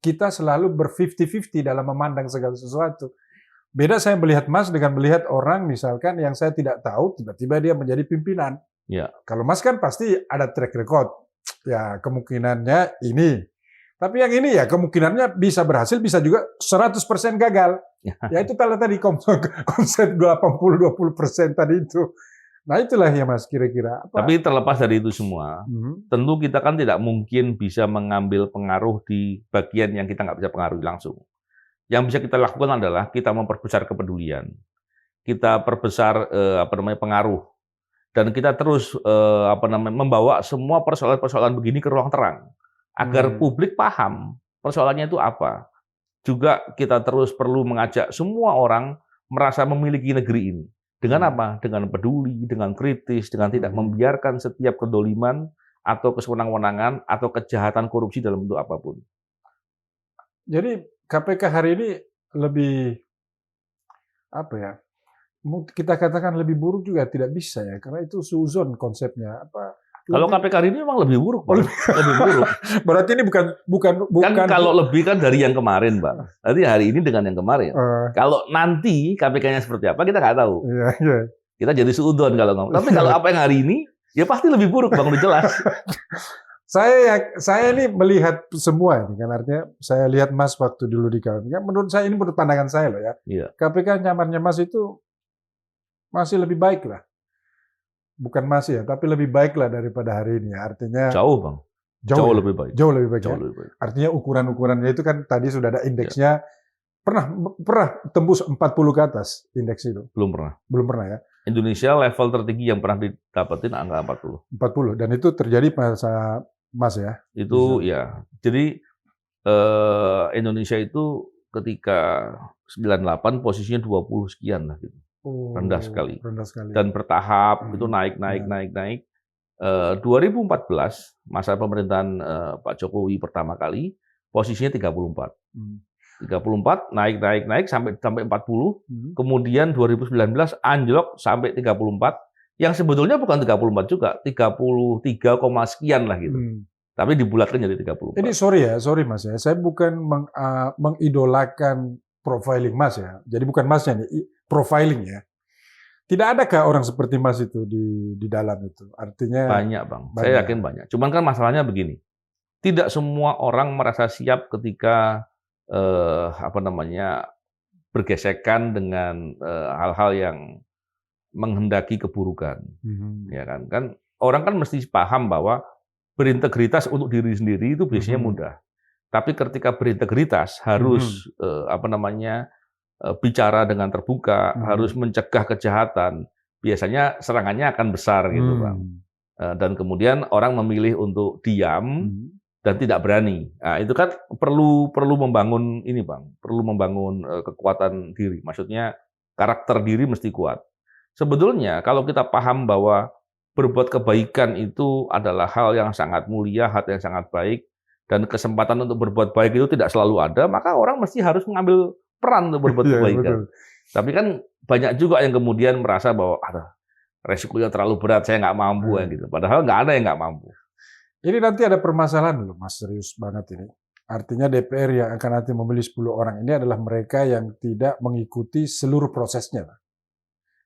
kita selalu ber-50-50 dalam memandang segala sesuatu. Beda saya melihat Mas dengan melihat orang misalkan yang saya tidak tahu, tiba-tiba dia menjadi pimpinan. Ya. Kalau Mas kan pasti ada track record. Ya, kemungkinannya ini. Tapi yang ini ya kemungkinannya bisa berhasil, bisa juga 100% gagal. Ya itu tadi konsep 80-20% tadi itu. Nah itulah ya Mas kira-kira. Tapi terlepas dari itu semua, tentu kita kan tidak mungkin bisa mengambil pengaruh di bagian yang kita nggak bisa pengaruhi langsung. Yang bisa kita lakukan adalah kita memperbesar kepedulian, kita perbesar pengaruh, dan kita terus membawa semua persoalan-persoalan begini ke ruang terang agar publik paham persoalannya itu apa. Juga kita terus perlu mengajak semua orang merasa memiliki negeri ini. Dengan apa? Dengan peduli, dengan kritis, dengan tidak membiarkan setiap kedoliman atau kesewenang-wenangan atau kejahatan korupsi dalam bentuk apapun. Jadi KPK hari ini lebih kita katakan lebih buruk juga tidak bisa ya, karena itu suzon konsepnya. Kalau KPK hari ini memang lebih buruk, Bang. Lebih buruk. Berarti ini bukan kan kalau lebih kan dari yang kemarin, Bang. Nanti hari ini dengan yang kemarin. Kalau nanti KPK-nya seperti apa kita nggak tahu. Iya. Kita jadi suudon kalau ngomong. Tapi kalau apa yang hari ini, ya pasti lebih buruk, Bang, udah jelas. Saya ini melihat semua ini kan, artinya saya lihat Mas waktu dulu di KPK. Menurut saya ini menurut pandangan saya loh ya. Iya. KPK nyamannya Mas itu masih lebih baik lah. Bukan masih ya, tapi lebih baik lah daripada hari ini. Artinya jauh, Bang. Jauh lebih baik. Jauh lebih baik. Artinya ukuran-ukurannya itu kan tadi sudah ada indeksnya. Pernah tembus 40 ke atas indeks itu? Belum pernah ya. Indonesia level tertinggi yang pernah didapetin angka 40. 40 dan itu terjadi masa Mas ya. Itu ya. Jadi Indonesia itu ketika 98 posisinya 20 sekian lah gitu. Rendah sekali. Dan bertahap itu naik. 2014 masa pemerintahan Pak Jokowi pertama kali posisinya 34. 34 naik sampai 40. Kemudian 2019 anjlok sampai 34. Yang sebetulnya bukan 34 juga, 33, sekian lah gitu. Tapi dibulatkan jadi 34. Ini sorry Mas ya. Saya bukan mengidolakan profiling Mas ya. Jadi bukan Masnya nih, profiling ya. Tidak adakah orang seperti Mas itu di dalam itu? Artinya banyak, Bang. Saya yakin banyak. Cuman kan masalahnya begini. Tidak semua orang merasa siap ketika bergesekan dengan hal-hal yang menghendaki keburukan. Ya kan? Kan orang kan mesti paham bahwa berintegritas untuk diri sendiri itu biasanya mudah. Tapi ketika berintegritas harus bicara dengan terbuka, harus mencegah kejahatan. Biasanya serangannya akan besar gitu, Bang. Dan kemudian orang memilih untuk diam dan tidak berani. Nah, itu kan perlu membangun ini, Bang. Perlu membangun kekuatan diri. Maksudnya karakter diri mesti kuat. Sebetulnya kalau kita paham bahwa berbuat kebaikan itu adalah hal yang sangat mulia, hal yang sangat baik, dan kesempatan untuk berbuat baik itu tidak selalu ada, maka orang mesti harus mengambil peran untuk berbuat Iya, kebaikan. betul. Tapi kan banyak juga yang kemudian merasa bahwa resikonya terlalu berat, saya nggak mampu ya gitu. Padahal nggak ada yang nggak mampu. Ini nanti ada permasalahan loh, Mas, serius banget ini. Artinya DPR yang akan nanti memilih 10 orang ini adalah mereka yang tidak mengikuti seluruh prosesnya.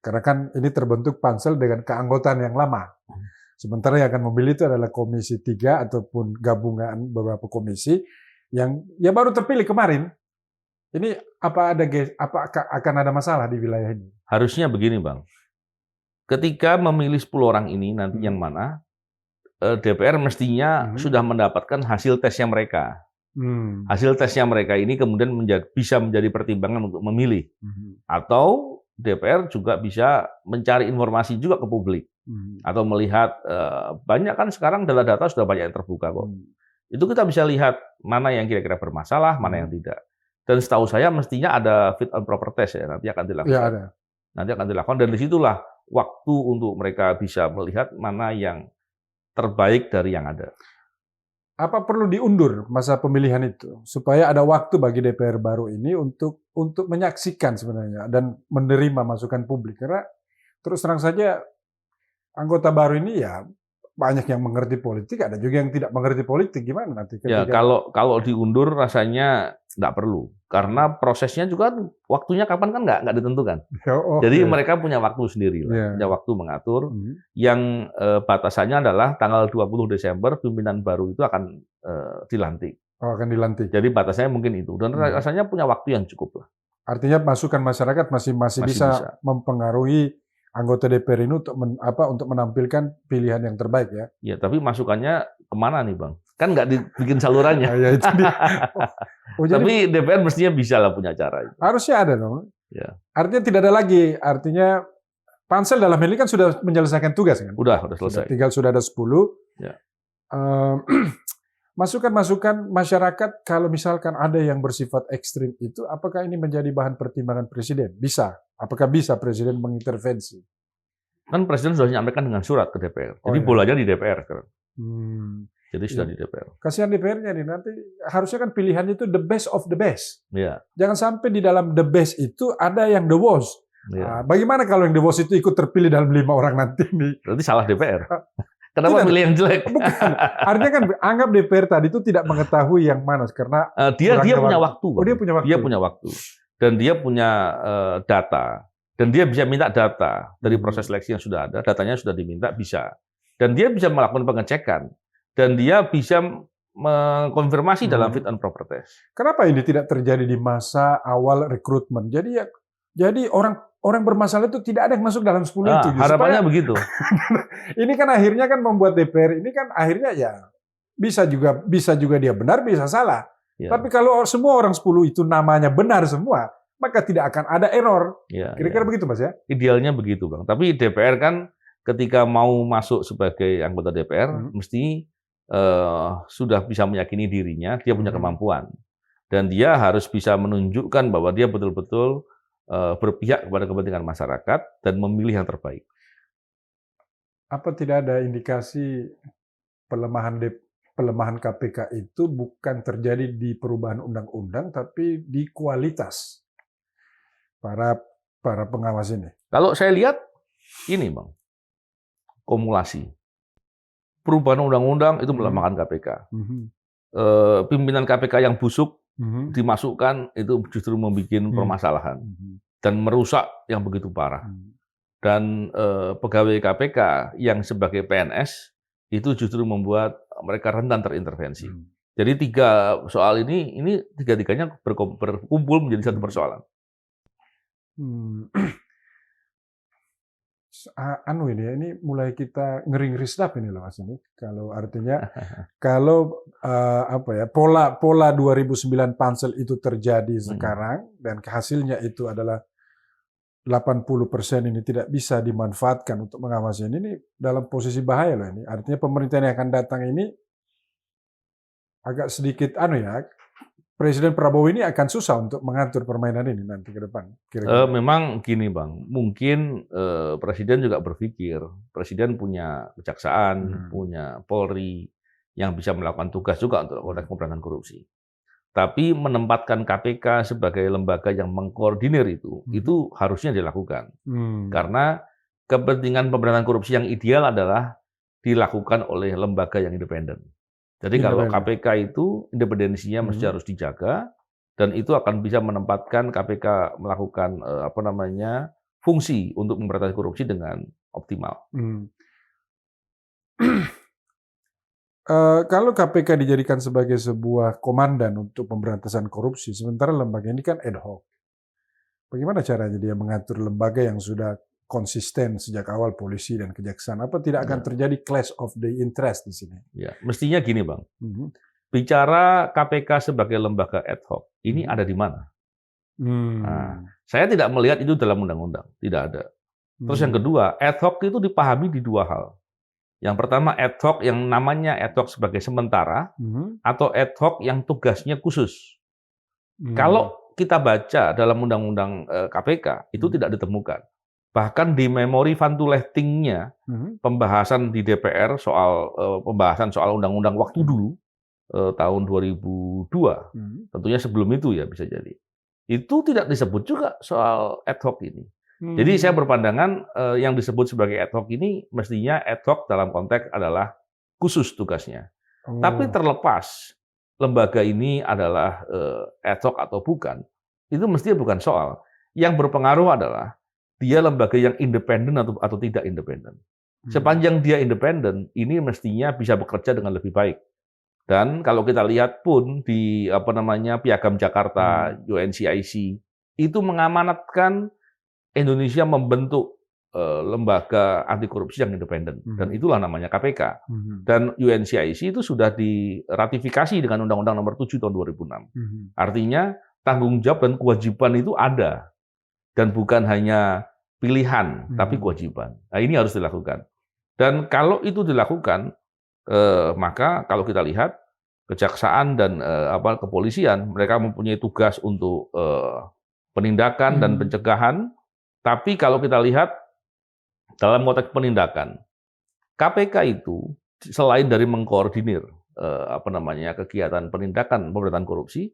Karena kan ini terbentuk pansel dengan keanggotaan yang lama. Sementara yang akan memilih itu adalah Komisi 3 ataupun gabungan beberapa komisi yang ya baru terpilih kemarin. Ini apakah akan ada masalah di wilayah ini? Harusnya begini, Bang. Ketika memilih 10 orang ini nanti yang mana, DPR mestinya sudah mendapatkan hasil tesnya mereka. Hasil tesnya mereka ini kemudian bisa menjadi pertimbangan untuk memilih. Atau DPR juga bisa mencari informasi juga ke publik. Atau melihat, banyak kan sekarang data-data sudah banyak yang terbuka kok. Itu kita bisa lihat mana yang kira-kira bermasalah, mana yang tidak. Dan setahu saya mestinya ada fit and proper test ya, nanti akan dilakukan. Ya, ada. Nanti akan dilakukan, dan disitulah waktu untuk mereka bisa melihat mana yang terbaik dari yang ada. Apa perlu diundur masa pemilihan itu supaya ada waktu bagi DPR baru ini untuk menyaksikan sebenarnya dan menerima masukan publik? Karena terus terang saja anggota baru ini ya banyak yang mengerti politik, ada juga yang tidak mengerti politik. Gimana nanti? Ya, kalau diundur rasanya nggak perlu, karena prosesnya juga waktunya kapan kan nggak ditentukan. Jadi mereka punya waktu sendiri lah, punya waktu mengatur. Yang batasannya adalah tanggal 20 Desember pimpinan baru itu akan dilantik. Oh, akan dilantik. Jadi batasannya mungkin itu, dan rasanya punya waktu yang cukup lah. Artinya masukan masyarakat masih bisa mempengaruhi anggota DPR ini untuk menampilkan pilihan yang terbaik ya. Ya, tapi masukannya kemana nih, Bang? Kan nggak dibikin salurannya. Ya, itu dia. Tapi DPR mestinya bisa lah punya cara itu. Harusnya ada dong. Ya. Artinya tidak ada lagi. Artinya pansel dalam hal ini kan sudah menyelesaikan tugas kan? Udah selesai. Sudah ada 10. Ya. Masukan-masukan masyarakat kalau misalkan ada yang bersifat ekstrim itu, apakah ini menjadi bahan pertimbangan presiden? Bisa. Apakah bisa presiden mengintervensi? Kan presiden sudah menyampaikan dengan surat ke DPR. Jadi bolanya di DPR sekarang. Jadi sudah di DPR. Kasihan DPR-nya nih, nanti harusnya kan pilihannya itu the best of the best. Ya. Jangan sampai di dalam the best itu ada yang the worst. Ya. Bagaimana kalau yang the worst itu ikut terpilih dalam 5 orang nanti nih? Berarti salah DPR. Kenapa pilih yang jelek? Bukan. Artinya kan anggap DPR tadi itu tidak mengetahui yang mana karena dia punya waktu. Oh, dia punya waktu. Dia punya waktu. Dan dia punya data. Dan dia bisa minta data dari proses seleksi yang sudah ada, datanya sudah diminta, bisa. Dan dia bisa melakukan pengecekan. Dan dia bisa mengkonfirmasi dalam fit and proper test. Kenapa ini tidak terjadi di masa awal rekrutmen? Jadi orang bermasalah itu tidak ada yang masuk dalam 10 itu. Harapannya begitu. Ini kan akhirnya kan membuat DPR ini kan akhirnya ya bisa juga dia benar, bisa salah. Ya. Tapi kalau semua orang 10 itu namanya benar semua, maka tidak akan ada error. Kira-kira begitu, Mas ya? Idealnya begitu, Bang. Tapi DPR kan ketika mau masuk sebagai anggota DPR mesti sudah bisa meyakini dirinya, dia punya kemampuan. Dan dia harus bisa menunjukkan bahwa dia betul-betul berpihak kepada kepentingan masyarakat dan memilih yang terbaik. Apa tidak ada indikasi pelemahan KPK itu bukan terjadi di perubahan undang-undang, tapi di kualitas para pengawas ini? Kalau saya lihat ini, Bang, kumulasi. Perubahan undang-undang itu melemahkan KPK. Pimpinan KPK yang busuk dimasukkan itu justru membuat permasalahan dan merusak yang begitu parah. Dan pegawai KPK yang sebagai PNS itu justru membuat mereka rentan terintervensi. Jadi 3 soal ini tiga-tiganya berkumpul menjadi satu persoalan. Ini mulai kita ngeri-ngeri sedap ini loh, Mas ini. Kalau artinya pola 2009 pansel itu terjadi sekarang dan hasilnya itu adalah 80% ini tidak bisa dimanfaatkan untuk mengawasi ini dalam posisi bahaya loh ini. Artinya pemerintahan yang akan datang ini agak sedikit Presiden Prabowo ini akan susah untuk mengatur permainan ini nanti ke depan. Kira-kira. Memang gini Bang, mungkin Presiden juga berpikir, Presiden punya kejaksaan, punya Polri, yang bisa melakukan tugas juga untuk konteks pemberantasan korupsi. Tapi menempatkan KPK sebagai lembaga yang mengkoordinir itu harusnya dilakukan. Karena kepentingan pemberantasan korupsi yang ideal adalah dilakukan oleh lembaga yang independen. Jadi kalau KPK itu independensinya mesti harus dijaga, dan itu akan bisa menempatkan KPK melakukan fungsi untuk memberantas korupsi dengan optimal. Kalau KPK dijadikan sebagai sebuah komandan untuk pemberantasan korupsi, sementara lembaga ini kan ad hoc. Bagaimana caranya dia mengatur lembaga yang sudah konsisten sejak awal, polisi dan kejaksaan? Apa tidak akan terjadi clash of the interest di sini? Ya, mestinya gini Bang, bicara KPK sebagai lembaga ad hoc, ini ada di mana? Nah, saya tidak melihat itu dalam undang-undang, tidak ada. Terus yang kedua, ad hoc itu dipahami di dua hal. Yang pertama ad hoc yang namanya ad hoc sebagai sementara, atau ad hoc yang tugasnya khusus. Kalau kita baca dalam undang-undang KPK, itu tidak ditemukan. Bahkan di memori Vantullechting-nya, pembahasan di DPR soal pembahasan soal undang-undang waktu dulu, tahun 2002, tentunya sebelum itu ya bisa jadi. Itu tidak disebut juga soal ad hoc ini. Jadi saya berpandangan yang disebut sebagai ad hoc ini mestinya ad hoc dalam konteks adalah khusus tugasnya. Tapi terlepas lembaga ini adalah ad hoc atau bukan, itu mestinya bukan soal. Yang berpengaruh adalah dia lembaga yang independen atau tidak independen. Sepanjang dia independen, ini mestinya bisa bekerja dengan lebih baik. Dan kalau kita lihat pun di Piagam Jakarta, UNCIC, itu mengamanatkan Indonesia membentuk lembaga anti korupsi yang independen, dan itulah namanya KPK. Dan UNCIC itu sudah diratifikasi dengan Undang-Undang Nomor 7 tahun 2006. Artinya tanggung jawab dan kewajiban itu ada, dan bukan hanya pilihan, tapi kewajiban. Nah, ini harus dilakukan. Dan kalau itu dilakukan, maka kalau kita lihat kejaksaan dan kepolisian, mereka mempunyai tugas untuk penindakan dan pencegahan. Tapi kalau kita lihat dalam konteks penindakan, KPK itu selain dari mengkoordinir kegiatan penindakan pemberantasan korupsi,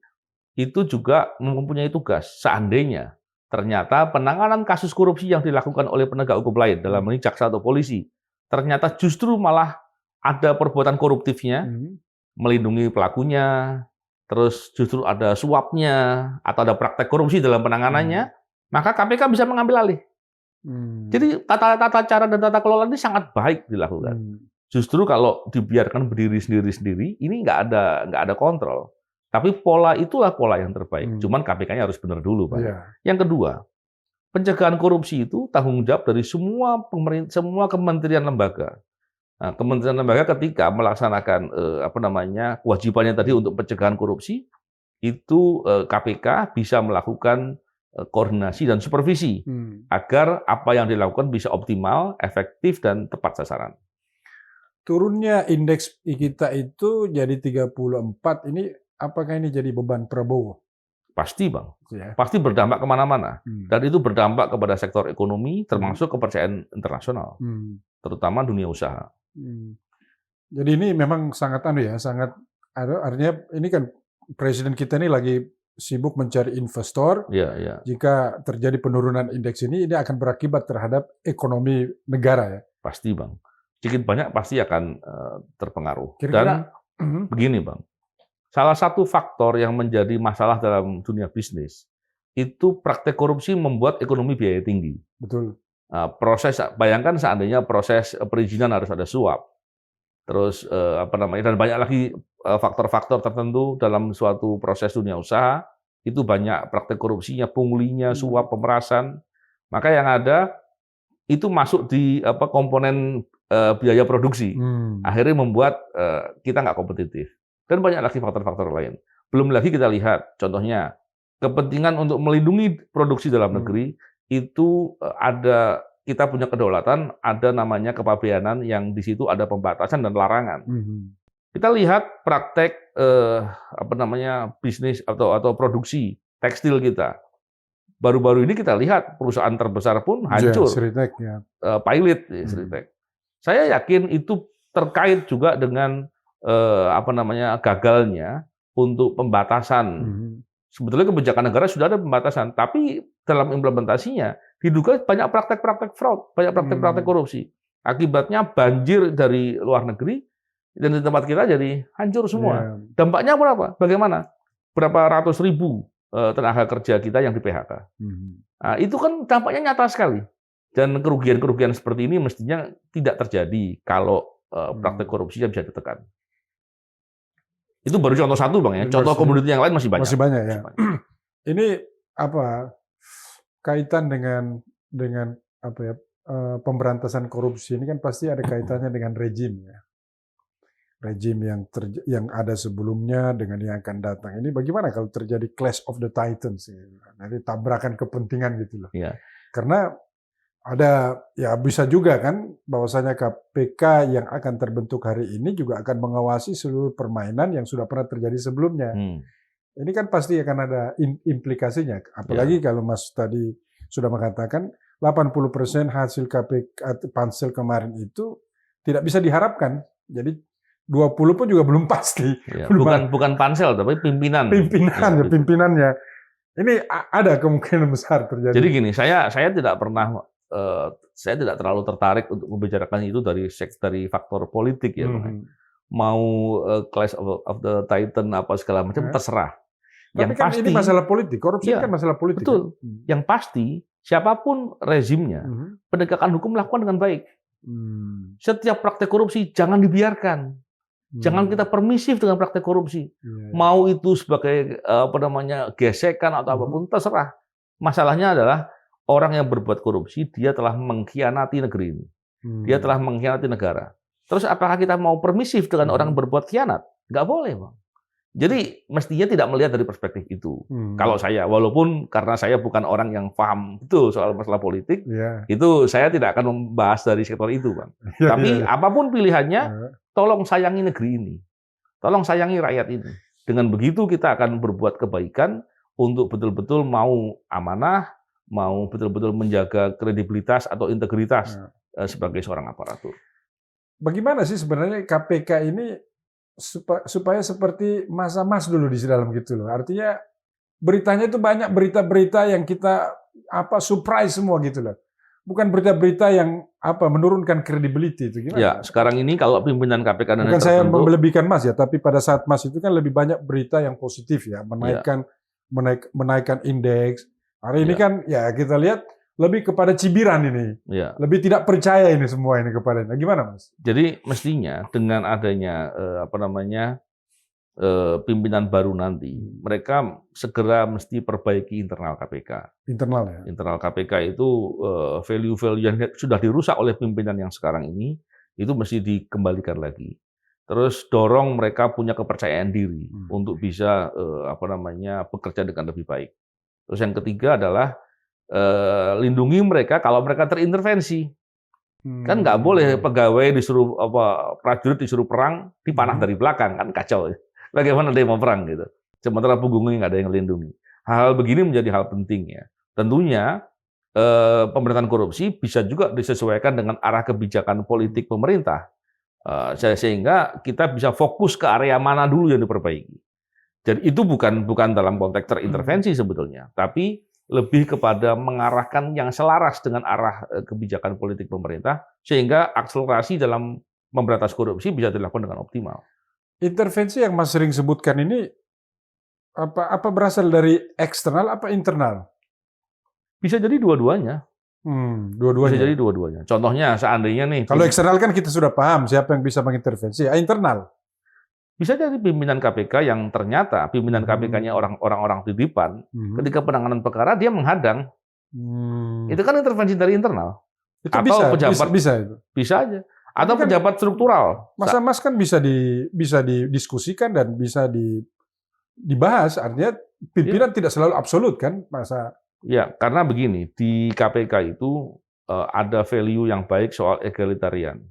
itu juga mempunyai tugas seandainya ternyata penanganan kasus korupsi yang dilakukan oleh penegak hukum lain, dalam ini jaksa atau polisi, ternyata justru malah ada perbuatan koruptifnya, melindungi pelakunya, terus justru ada suapnya atau ada praktek korupsi dalam penanganannya, maka KPK bisa mengambil alih. Jadi tata cara dan tata kelola ini sangat baik dilakukan. Justru kalau dibiarkan berdiri sendiri-sendiri, ini nggak ada kontrol. Tapi pola itulah pola yang terbaik. Cuman KPK-nya harus benar dulu, Pak. Yang kedua, pencegahan korupsi itu tanggung jawab dari semua kementerian lembaga. Nah, kementerian lembaga ketika melaksanakan kewajibannya tadi untuk pencegahan korupsi, itu KPK bisa melakukan koordinasi dan supervisi agar apa yang dilakukan bisa optimal, efektif, dan tepat sasaran. Turunnya indeks kita itu jadi 34, ini apakah ini jadi beban Prabowo? Pasti Bang, pasti berdampak kemana-mana. Dan itu berdampak kepada sektor ekonomi, termasuk kepercayaan internasional, terutama dunia usaha. Jadi ini memang sangat artinya ini kan Presiden kita ini lagi sibuk mencari investor. Jika terjadi penurunan indeks ini akan berakibat terhadap ekonomi negara ya. Pasti Bang, sedikit banyak pasti akan terpengaruh. Kira-kira, dan begini Bang, salah satu faktor yang menjadi masalah dalam dunia bisnis itu praktek korupsi membuat ekonomi biaya tinggi. Betul. Bayangkan seandainya proses perizinan harus ada suap, terus dan banyak lagi faktor-faktor tertentu dalam suatu proses dunia usaha, itu banyak praktek korupsinya, punglinya, suap, pemerasan. Maka yang ada itu masuk di komponen biaya produksi, akhirnya membuat kita nggak kompetitif. Dan banyak lagi faktor-faktor lain. Belum lagi kita lihat, contohnya kepentingan untuk melindungi produksi dalam negeri itu kita punya kedaulatan, ada namanya kepabeanan yang di situ ada pembatasan dan larangan. Kita lihat praktek bisnis atau produksi tekstil kita. Baru-baru ini kita lihat perusahaan terbesar pun hancur. Sritek, ya. Pilot, Sritek. Saya yakin itu terkait juga dengan gagalnya untuk pembatasan. Sebetulnya kebijakan negara sudah ada pembatasan, tapi dalam implementasinya diduga banyak praktek-praktek fraud, banyak praktek-praktek korupsi. Akibatnya banjir dari luar negeri dan di tempat kita jadi hancur semua. Dampaknya berapa? Bagaimana? Berapa ratus ribu tenaga kerja kita yang di PHK. Nah, itu kan dampaknya nyata sekali. Dan kerugian-kerugian seperti ini mestinya tidak terjadi kalau praktek korupsinya bisa ditekan. Itu baru contoh satu, Bang ya. Contoh komoditi yang lain masih banyak. Masih banyak ya. Ini kaitan dengan pemberantasan korupsi ini kan pasti ada kaitannya dengan rejim ya. Rejim yang ada sebelumnya dengan yang akan datang. Ini bagaimana kalau terjadi clash of the titans? Nanti tabrakan kepentingan gitu loh. Ya. Karena ada ya bisa juga kan bahwasanya KPK yang akan terbentuk hari ini juga akan mengawasi seluruh permainan yang sudah pernah terjadi sebelumnya. Ini kan pasti akan ada implikasinya. Apalagi kalau Mas tadi sudah mengatakan 80% hasil KPK Pansel kemarin itu tidak bisa diharapkan. Jadi 20 pun juga belum pasti. Ya, bukan pansel, tapi pimpinan. Pimpinannya. Ini ada kemungkinan besar terjadi. Jadi gini, saya tidak terlalu tertarik untuk membicarakan itu dari faktor politik ya, mau clash of the titan apa segala macam terserah. Tapi kan pasti, ini masalah politik, korupsi kan masalah politik. Betul. Kan? Yang pasti siapapun rezimnya, penegakan hukum lakukan dengan baik. Setiap praktek korupsi jangan dibiarkan. Jangan kita permisif dengan praktek korupsi. Mau itu sebagai gesekan atau apapun terserah. Masalahnya adalah orang yang berbuat korupsi dia telah mengkhianati negeri ini. Dia telah mengkhianati negara. Terus apakah kita mau permisif dengan orang berbuat khianat? Nggak boleh, Bang. Jadi mestinya tidak melihat dari perspektif itu. Kalau saya, walaupun karena saya bukan orang yang paham betul soal masalah politik, itu saya tidak akan membahas dari sektor itu, Bang. Tapi apapun pilihannya, tolong sayangi negeri ini. Tolong sayangi rakyat ini. Dengan begitu kita akan berbuat kebaikan untuk betul-betul mau amanah, mau betul-betul menjaga kredibilitas atau integritas sebagai seorang aparatur. Bagaimana sih sebenarnya KPK ini supaya seperti masa Mas dulu di dalam gitu loh. Artinya beritanya itu banyak berita-berita yang kita surprise semua gitu loh. Bukan berita-berita yang menurunkan credibility itu gimana? Ya, sekarang ini kalau pimpinan KPK dan bukan saya melebihkan Mas ya, tapi pada saat Mas itu kan lebih banyak berita yang positif ya, menaikkan indeks. Hari ini kan ya kita lihat lebih kepada cibiran ini, lebih tidak percaya ini semua ini kepadanya. Gimana, Mas? Jadi mestinya dengan adanya pimpinan baru nanti, mereka segera mesti perbaiki internal KPK. Internal ya. Internal KPK itu value-value yang sudah dirusak oleh pimpinan yang sekarang ini itu mesti dikembalikan lagi. Terus dorong mereka punya kepercayaan diri untuk bisa bekerja dengan lebih baik. Terus yang ketiga adalah lindungi mereka kalau mereka terintervensi. Kan nggak boleh pegawai disuruh prajurit disuruh perang dipanah dari belakang, kan kacau. Bagaimana dia mau perang gitu? Sementara punggungnya nggak ada yang melindungi. Hal begini menjadi hal penting ya. Tentunya pemberantasan korupsi bisa juga disesuaikan dengan arah kebijakan politik pemerintah, sehingga kita bisa fokus ke area mana dulu yang diperbaiki. Jadi itu bukan dalam konteks terintervensi sebetulnya, tapi lebih kepada mengarahkan yang selaras dengan arah kebijakan politik pemerintah, sehingga akselerasi dalam memberantas korupsi bisa dilakukan dengan optimal. Intervensi yang Mas sering sebutkan ini apa berasal dari eksternal apa internal? Bisa jadi dua-duanya. Dua-duanya. Bisa jadi dua-duanya. Contohnya seandainya nih. Kalau eksternal kan kita sudah paham siapa yang bisa mengintervensi. Internal. Bisa jadi pimpinan KPK yang ternyata pimpinan KPK-nya orang-orang titipan, ketika penanganan perkara dia menghadang. Itu kan intervensi dari internal. Itu atau pejabat bisa itu. Bisa aja. Atau kan pejabat struktural. Masa Mas kan bisa didiskusikan dan bisa dibahas. Artinya pimpinan tidak selalu absolut kan, masa. Ya, karena begini, di KPK itu ada value yang baik soal egalitarian.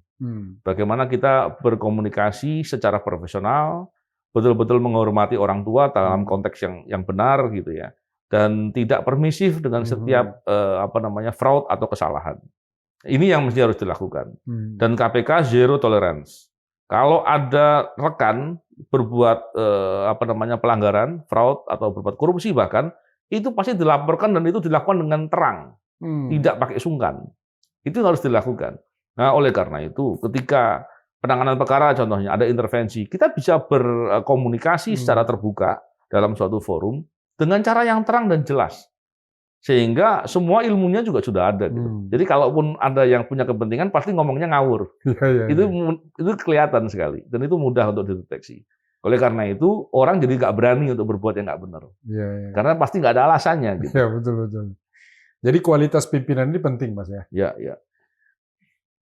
Bagaimana kita berkomunikasi secara profesional, betul-betul menghormati orang tua dalam konteks yang benar gitu ya, dan tidak permisif dengan setiap fraud atau kesalahan. Ini yang mesti harus dilakukan. Dan KPK zero tolerance. Kalau ada rekan berbuat pelanggaran, fraud atau berbuat korupsi bahkan, itu pasti dilaporkan dan itu dilakukan dengan terang, tidak pakai sungkan. Itu harus dilakukan. Nah, oleh karena itu, ketika penanganan perkara contohnya ada intervensi, kita bisa berkomunikasi secara terbuka dalam suatu forum dengan cara yang terang dan jelas. Sehingga semua ilmunya juga sudah ada gitu. Jadi kalaupun ada yang punya kepentingan pasti ngomongnya ngawur. Itu kelihatan sekali dan itu mudah untuk dideteksi. Oleh karena itu orang jadi nggak berani untuk berbuat yang nggak benar. Karena pasti nggak ada alasannya gitu. Ya, betul. Jadi kualitas pimpinan ini penting, Mas ya. Ya.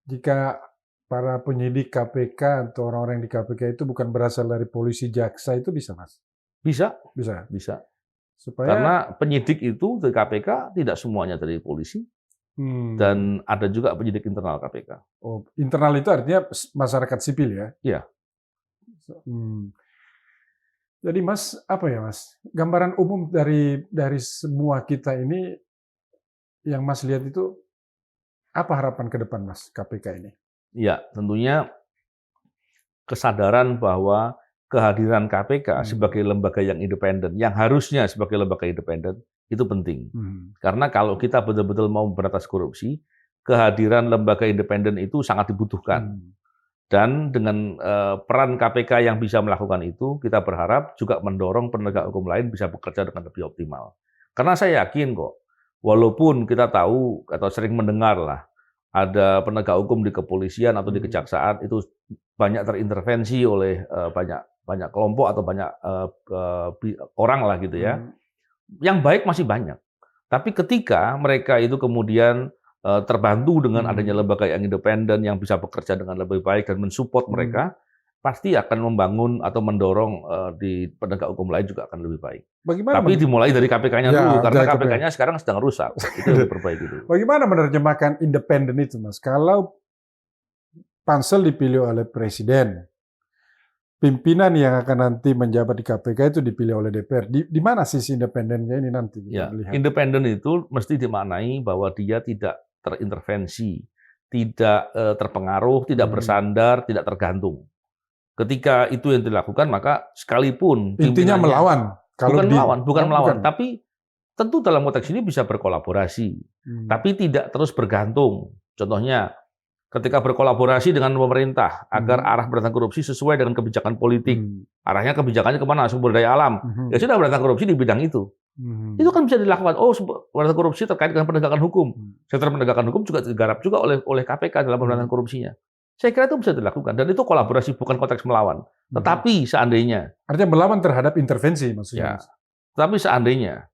Jika para penyidik KPK atau orang-orang di KPK itu bukan berasal dari polisi, jaksa, itu bisa, Mas? Bisa. Karena penyidik itu dari KPK tidak semuanya dari polisi, dan ada juga penyidik internal KPK. Oh, internal itu artinya masyarakat sipil ya? Iya. Jadi Mas, gambaran umum dari semua kita ini yang Mas lihat itu apa harapan ke depan Mas KPK ini? Iya, tentunya kesadaran bahwa kehadiran KPK sebagai lembaga yang independen, yang harusnya sebagai lembaga independen, itu penting. Karena kalau kita betul-betul mau memberantas korupsi, kehadiran lembaga independen itu sangat dibutuhkan. Dan dengan peran KPK yang bisa melakukan itu, kita berharap juga mendorong penegak hukum lain bisa bekerja dengan lebih optimal. Karena saya yakin kok, walaupun kita tahu atau sering mendengar lah, ada penegak hukum di kepolisian atau di kejaksaan itu banyak terintervensi oleh banyak kelompok atau banyak orang lah gitu ya. Yang baik masih banyak. Tapi ketika mereka itu kemudian terbantu dengan adanya lembaga yang independen yang bisa bekerja dengan lebih baik dan mensupport mereka, pasti akan membangun atau mendorong di penegak hukum lain juga akan lebih baik. Tapi dimulai dari KPK-nya dulu, karena KPK-nya sekarang sedang rusak. Itu yang diperbaiki dulu. Bagaimana menerjemahkan independen itu, Mas? Kalau pansel dipilih oleh presiden, pimpinan yang akan nanti menjabat di KPK itu dipilih oleh DPR. Di mana sisi independennya ini nanti? Independen itu mesti dimaknai bahwa dia tidak terintervensi, tidak terpengaruh, tidak bersandar, tidak tergantung. Ketika itu yang dilakukan, maka sekalipun intinya melawan. Bukan melawan, tapi tentu dalam konteks ini bisa berkolaborasi, tapi tidak terus bergantung. Contohnya, ketika berkolaborasi dengan pemerintah agar arah pemberantasan korupsi sesuai dengan kebijakan politik, arahnya kebijakannya kemana? Sumber daya alam. Ya sudah, pemberantasan korupsi di bidang itu. Itu kan bisa dilakukan. Oh, pemberantasan korupsi terkait dengan penegakan hukum. Sektor penegakan hukum juga digarap juga oleh KPK dalam pemberantasan korupsinya. Saya kira itu bisa dilakukan dan itu kolaborasi, bukan konteks melawan. Tetapi seandainya artinya melawan terhadap intervensi maksudnya. Ya. Tapi seandainya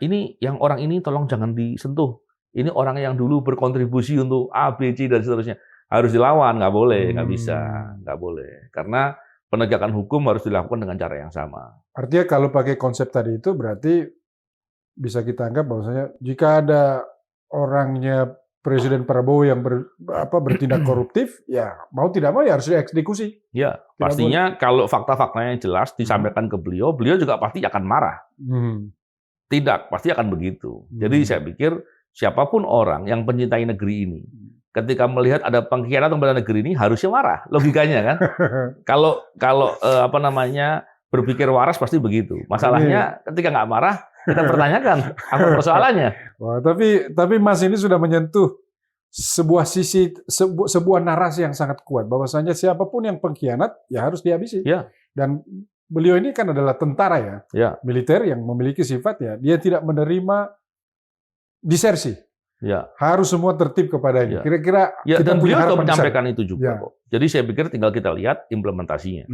ini yang orang ini tolong jangan disentuh. Ini orang yang dulu berkontribusi untuk A, B, C dan seterusnya, harus dilawan, nggak boleh, nggak bisa, nggak boleh. Karena penegakan hukum harus dilakukan dengan cara yang sama. Artinya kalau pakai konsep tadi itu berarti bisa kita anggap bahwasanya jika ada orangnya Presiden Prabowo yang bertindak koruptif, ya mau tidak mau ya harus dieksekusi. Ya, pastinya kalau fakta-faktanya jelas disampaikan ke beliau juga pasti akan marah. Tidak, pasti akan begitu. Jadi saya pikir siapapun orang yang mencintai negeri ini, ketika melihat ada pengkhianatan pada negeri ini harusnya marah. Logikanya kan? Kalau berpikir waras pasti begitu. Masalahnya ketika nggak marah, kita pertanyakan apa persoalannya. Wah, tapi Mas ini sudah menyentuh sebuah narasi yang sangat kuat bahwasanya siapapun yang pengkhianat ya harus dihabisi. Ya. Dan beliau ini kan adalah tentara ya, militer yang memiliki sifat ya dia tidak menerima disersi. Ya. Harus semua tertib kepadanya. Kira-kira ya, dan beliau juga menyampaikan itu juga kok. Jadi saya pikir tinggal kita lihat implementasinya.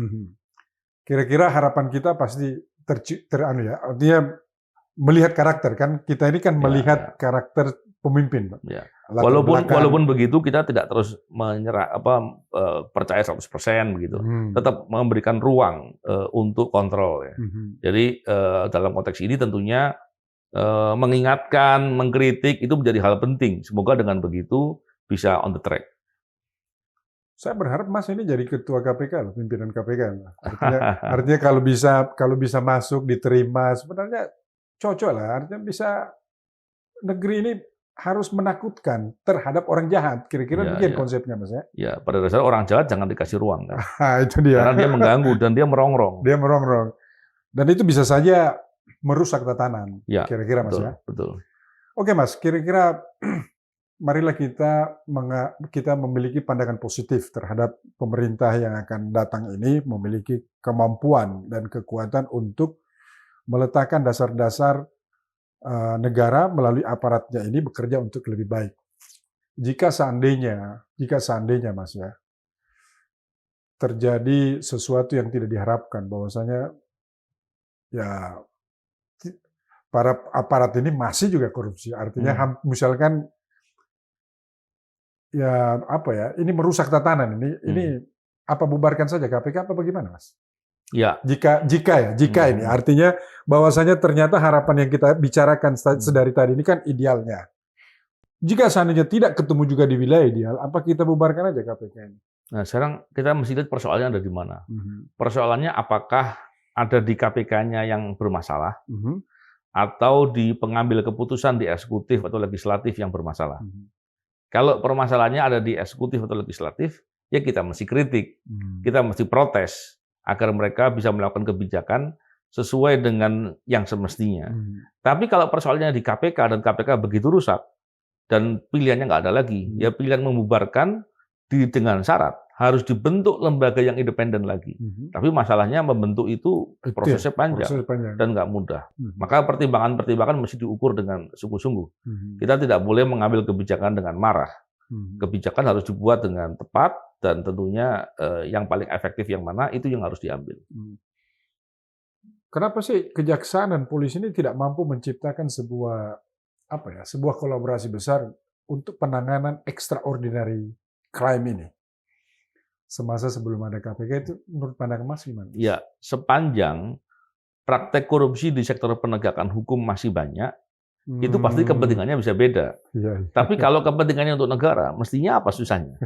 Kira-kira harapan kita pasti artinya melihat karakter kan, kita ini kan melihat karakter pemimpin, Pak. Ya. Walaupun begitu kita tidak terus percaya 100% begitu. Tetap memberikan ruang untuk kontrol ya. Jadi dalam konteks ini tentunya mengingatkan, mengkritik itu menjadi hal penting. Semoga dengan begitu bisa on the track. Saya berharap Mas ini jadi ketua KPK loh, pimpinan KPK. Artinya kalau bisa masuk diterima sebenarnya cocok lah. Artinya bisa negeri ini harus menakutkan terhadap orang jahat. Kira-kira Ya, demikian ya. konsepnya Mas ya. Ya, pada dasarnya orang jahat jangan dikasih ruang kan. Itu dia. Karena dia mengganggu dan dia merongrong. Dia merongrong. Dan itu bisa saja merusak tatanan. Ya, Kira-kira Mas betul, ya. betul. Oke Mas, kira-kira marilah kita memiliki pandangan positif terhadap pemerintah yang akan datang ini, memiliki kemampuan dan kekuatan untuk meletakkan dasar-dasar negara melalui aparatnya ini bekerja untuk lebih baik. Jika seandainya Mas ya, terjadi sesuatu yang tidak diharapkan, bahwasanya ya para aparat ini masih juga korupsi. Artinya misalkan ya apa ya, ini merusak tatanan. Ini apa bubarkan saja KPK apa bagaimana, Mas? Ya. Jika ini artinya bahwasanya ternyata harapan yang kita bicarakan sedari tadi ini kan idealnya. Jika seandainya tidak ketemu juga di wilayah ideal, apa kita bubarkan aja KPK ini? Nah, sekarang kita mesti lihat persoalannya ada di mana. Persoalannya apakah ada di KPK-nya yang bermasalah, atau di pengambil keputusan di eksekutif atau legislatif yang bermasalah. Kalau permasalahannya ada di eksekutif atau legislatif, ya kita mesti kritik, kita mesti protes, agar mereka bisa melakukan kebijakan sesuai dengan yang semestinya. Tapi kalau persoalannya di KPK dan KPK begitu rusak, dan pilihannya nggak ada lagi, ya pilihan membubarkan dengan syarat harus dibentuk lembaga yang independen lagi. Tapi masalahnya membentuk itu prosesnya panjang dan nggak mudah. Maka pertimbangan-pertimbangan mesti diukur dengan sungguh-sungguh. Kita tidak boleh mengambil kebijakan dengan marah. Kebijakan harus dibuat dengan tepat dan tentunya yang paling efektif yang mana itu yang harus diambil. Kenapa sih kejaksaan dan polisi ini tidak mampu menciptakan sebuah kolaborasi besar untuk penanganan extraordinary crime ini? Semasa sebelum ada KPK itu menurut pandangan Mas gimana? Ya, sepanjang praktek korupsi di sektor penegakan hukum masih banyak, itu pasti kepentingannya bisa beda. Tapi kalau kepentingannya untuk negara, mestinya apa susahnya?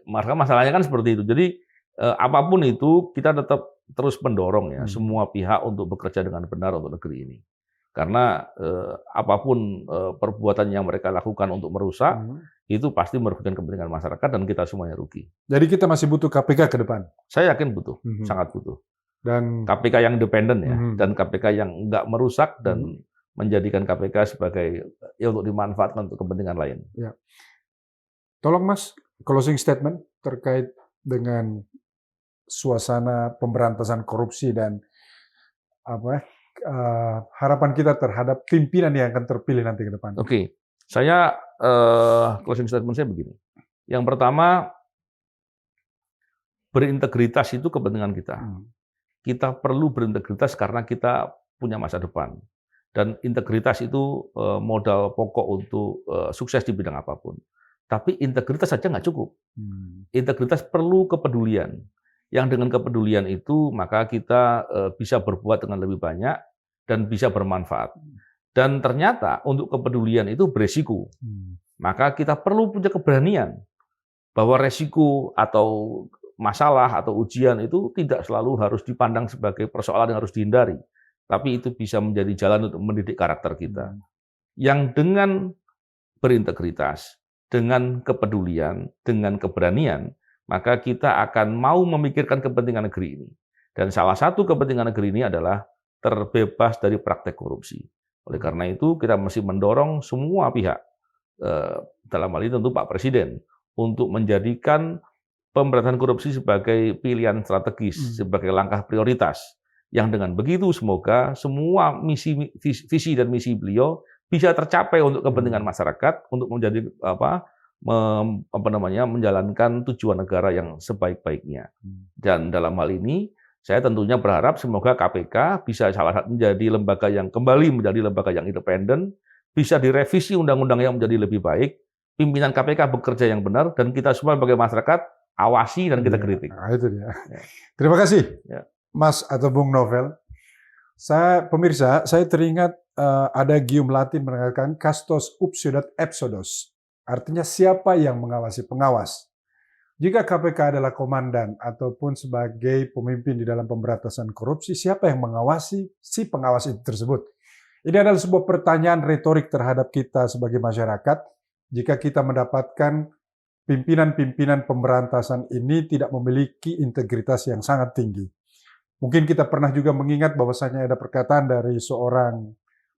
Maka masalahnya kan seperti itu. Jadi apapun itu kita tetap terus mendorong ya semua pihak untuk bekerja dengan benar untuk negeri ini. Karena apapun perbuatan yang mereka lakukan untuk merusak, itu pasti merugikan kepentingan masyarakat dan kita semuanya rugi. Jadi kita masih butuh KPK ke depan? Saya yakin butuh, sangat butuh. Dan KPK yang independen ya, dan KPK yang nggak merusak dan menjadikan KPK sebagai ya untuk dimanfaatkan untuk kepentingan lain. Ya. Tolong Mas, closing statement terkait dengan suasana pemberantasan korupsi dan harapan kita terhadap pimpinan yang akan terpilih nanti ke depan. Oke. Saya closing statement saya begini. Yang pertama, berintegritas itu kepentingan kita. Kita perlu berintegritas karena kita punya masa depan. Dan integritas itu modal pokok untuk sukses di bidang apapun. Tapi integritas saja nggak cukup. Integritas perlu kepedulian. Yang dengan kepedulian itu maka kita bisa berbuat dengan lebih banyak dan bisa bermanfaat. Dan ternyata untuk kepedulian itu beresiko. Maka kita perlu punya keberanian bahwa resiko atau masalah atau ujian itu tidak selalu harus dipandang sebagai persoalan yang harus dihindari. Tapi itu bisa menjadi jalan untuk mendidik karakter kita. Yang dengan berintegritas, dengan kepedulian, dengan keberanian, maka kita akan mau memikirkan kepentingan negeri ini. Dan salah satu kepentingan negeri ini adalah terbebas dari praktek korupsi. Oleh karena itu, kita mesti mendorong semua pihak, dalam hal ini tentu Pak Presiden, untuk menjadikan pemberantasan korupsi sebagai pilihan strategis, sebagai langkah prioritas. Yang dengan begitu, semoga semua visi dan misi beliau bisa tercapai untuk kepentingan masyarakat, untuk menjadi menjalankan tujuan negara yang sebaik-baiknya. Dan dalam hal ini, saya tentunya berharap semoga KPK bisa salah satu menjadi lembaga yang kembali menjadi lembaga yang independen, bisa direvisi undang-undang yang menjadi lebih baik, pimpinan KPK bekerja yang benar, dan kita semua sebagai masyarakat awasi dan kita kritik. Itu dia. Terima kasih, Mas atau Bung Novel. Pemirsa, saya teringat ada gium Latin mengatakan castos upsiodat epsodos. Artinya siapa yang mengawasi pengawas. Jika KPK adalah komandan ataupun sebagai pemimpin di dalam pemberantasan korupsi, siapa yang mengawasi si pengawas itu tersebut? Ini adalah sebuah pertanyaan retorik terhadap kita sebagai masyarakat. Jika kita mendapatkan pimpinan-pimpinan pemberantasan ini tidak memiliki integritas yang sangat tinggi. Mungkin kita pernah juga mengingat bahwasanya ada perkataan dari seorang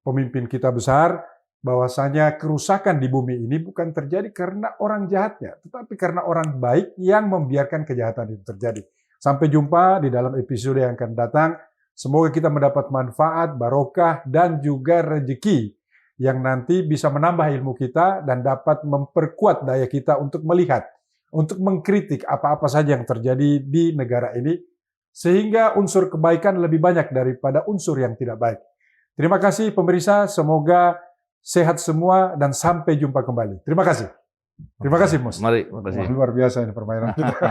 pemimpin kita besar, bahwasanya kerusakan di bumi ini bukan terjadi karena orang jahatnya, tetapi karena orang baik yang membiarkan kejahatan itu terjadi. Sampai jumpa di dalam episode yang akan datang. Semoga kita mendapat manfaat, barokah, dan juga rezeki yang nanti bisa menambah ilmu kita dan dapat memperkuat daya kita untuk melihat, untuk mengkritik apa-apa saja yang terjadi di negara ini, sehingga unsur kebaikan lebih banyak daripada unsur yang tidak baik. Terima kasih pemirsa, semoga sehat semua dan sampai jumpa kembali. Terima kasih. Terima kasih, Mus. Mari, terima kasih. Luar biasa ini permainan kita.